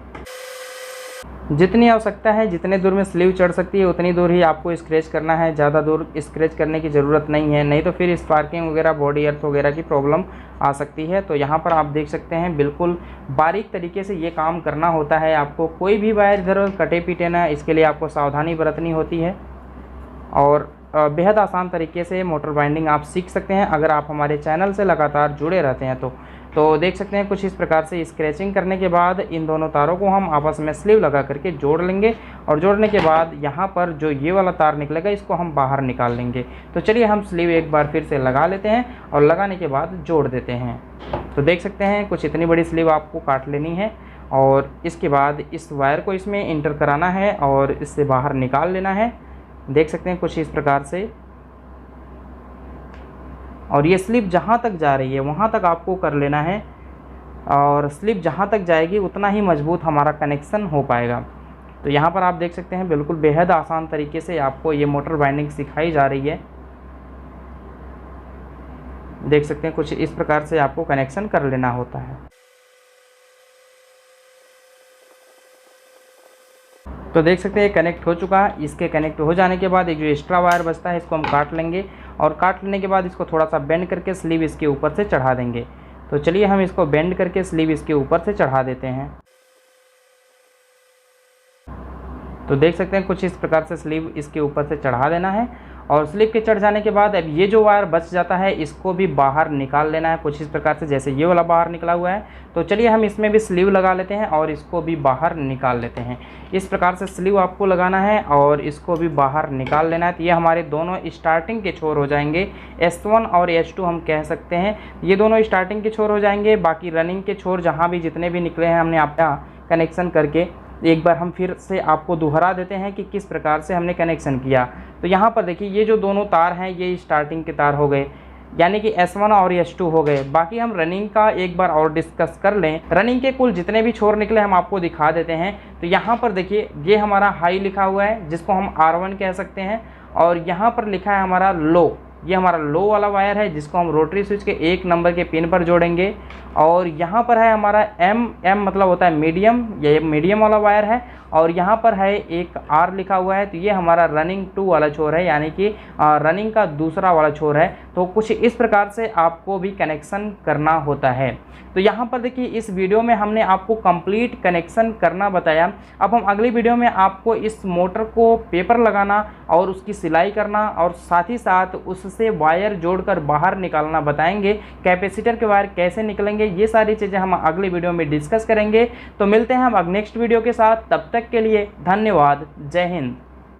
जितनी आवश्यकता है, जितने दूर में स्लीव चढ़ सकती है उतनी दूर ही आपको स्क्रैच करना है। ज़्यादा दूर स्क्रैच करने की ज़रूरत नहीं है, नहीं तो फिर स्पार्किंग वगैरह, बॉडी अर्थ वगैरह की प्रॉब्लम आ सकती है। तो यहाँ पर आप देख सकते हैं बिल्कुल बारीक तरीके से ये काम करना होता है। आपको कोई भी वायर इधर कटे पीटे ना, इसके लिए आपको सावधानी बरतनी होती है और बेहद आसान तरीके से मोटर बाइंडिंग आप सीख सकते हैं अगर आप हमारे चैनल से लगातार जुड़े रहते हैं। तो देख सकते हैं कुछ इस प्रकार से स्क्रैचिंग करने के बाद इन दोनों तारों को हम आपस में स्लीव लगा करके जोड़ लेंगे और जोड़ने के बाद यहाँ पर जो ये वाला तार निकलेगा इसको हम बाहर निकाल लेंगे। तो चलिए हम स्लीव एक बार फिर से लगा लेते हैं और लगाने के बाद जोड़ देते हैं। तो देख सकते हैं कुछ इतनी बड़ी स्लीव आपको काट लेनी है और इसके बाद इस वायर को इसमें इंटर कराना है और इससे बाहर निकाल लेना है। देख सकते हैं कुछ इस प्रकार से, और ये स्लीव जहाँ तक जा रही है वहाँ तक आपको कर लेना है। और स्लिप जहाँ तक जाएगी उतना ही मजबूत हमारा कनेक्शन हो पाएगा। तो यहाँ पर आप देख सकते हैं बिल्कुल बेहद आसान तरीके से आपको ये मोटर बाइंडिंग सिखाई जा रही है। देख सकते हैं कुछ इस प्रकार से आपको कनेक्शन कर लेना होता है। तो देख सकते हैं कनेक्ट हो चुका है। इसके कनेक्ट हो जाने के बाद एक जो एक्स्ट्रा वायर बचता है इसको हम काट लेंगे और काट लेने के बाद इसको थोड़ा सा बेंड करके स्लीव इसके ऊपर से चढ़ा देंगे। तो चलिए हम इसको बेंड करके स्लीव इसके ऊपर से चढ़ा देते हैं। तो देख सकते हैं कुछ इस प्रकार से स्लीव इसके ऊपर से चढ़ा देना है और स्लीव के चढ़ जाने के बाद अब ये जो वायर बच जाता है इसको भी बाहर निकाल लेना है कुछ इस प्रकार से, जैसे ये वाला बाहर निकला हुआ है। तो चलिए हम इसमें भी स्लीव लगा लेते हैं और इसको भी बाहर निकाल लेते हैं। इस प्रकार से स्लीव आपको लगाना है और इसको भी बाहर निकाल लेना है। तो ये हमारे दोनों स्टार्टिंग के छोर हो जाएंगे, S1 और S2 हम कह सकते हैं। ये दोनों स्टार्टिंग के छोर हो जाएंगे। बाकी रनिंग के छोर जहाँ भी जितने भी निकले हैं हमने आपका कनेक्शन करके एक बार हम फिर से आपको दोहरा देते हैं कि किस प्रकार से हमने कनेक्शन किया। तो यहाँ पर देखिए ये जो दोनों तार हैं ये स्टार्टिंग के तार हो गए, यानी कि S1 और S2 हो गए। बाकी हम रनिंग का एक बार और डिस्कस कर लें। रनिंग के कुल जितने भी छोर निकले हम आपको दिखा देते हैं। तो यहाँ पर देखिए ये हमारा हाई लिखा हुआ है जिसको हम R1 कह सकते हैं और यहाँ पर लिखा है हमारा लो। ये हमारा लो वाला वायर है जिसको हम रोटरी स्विच के 1 नंबर के पिन पर जोड़ेंगे। और यहाँ पर है हमारा M मतलब होता है मीडियम, ये मीडियम वाला वायर है। और यहाँ पर है एक R लिखा हुआ है, तो ये हमारा रनिंग 2 वाला छोर है, यानी कि रनिंग का दूसरा वाला छोर है। तो कुछ इस प्रकार से आपको भी कनेक्शन करना होता है। तो यहाँ पर देखिए इस वीडियो में हमने आपको कंप्लीट कनेक्शन करना बताया। अब हम अगली वीडियो में आपको इस मोटर को पेपर लगाना और उसकी सिलाई करना और साथ ही साथ उससे वायर जोड़कर बाहर निकालना बताएंगे। कैपेसिटर के वायर कैसे निकलेंगे ये सारी चीज़ें हम अगली वीडियो में डिस्कस करेंगे। तो मिलते हैं हम नेक्स्ट वीडियो के साथ, तब तक के लिए धन्यवाद। जय हिंद।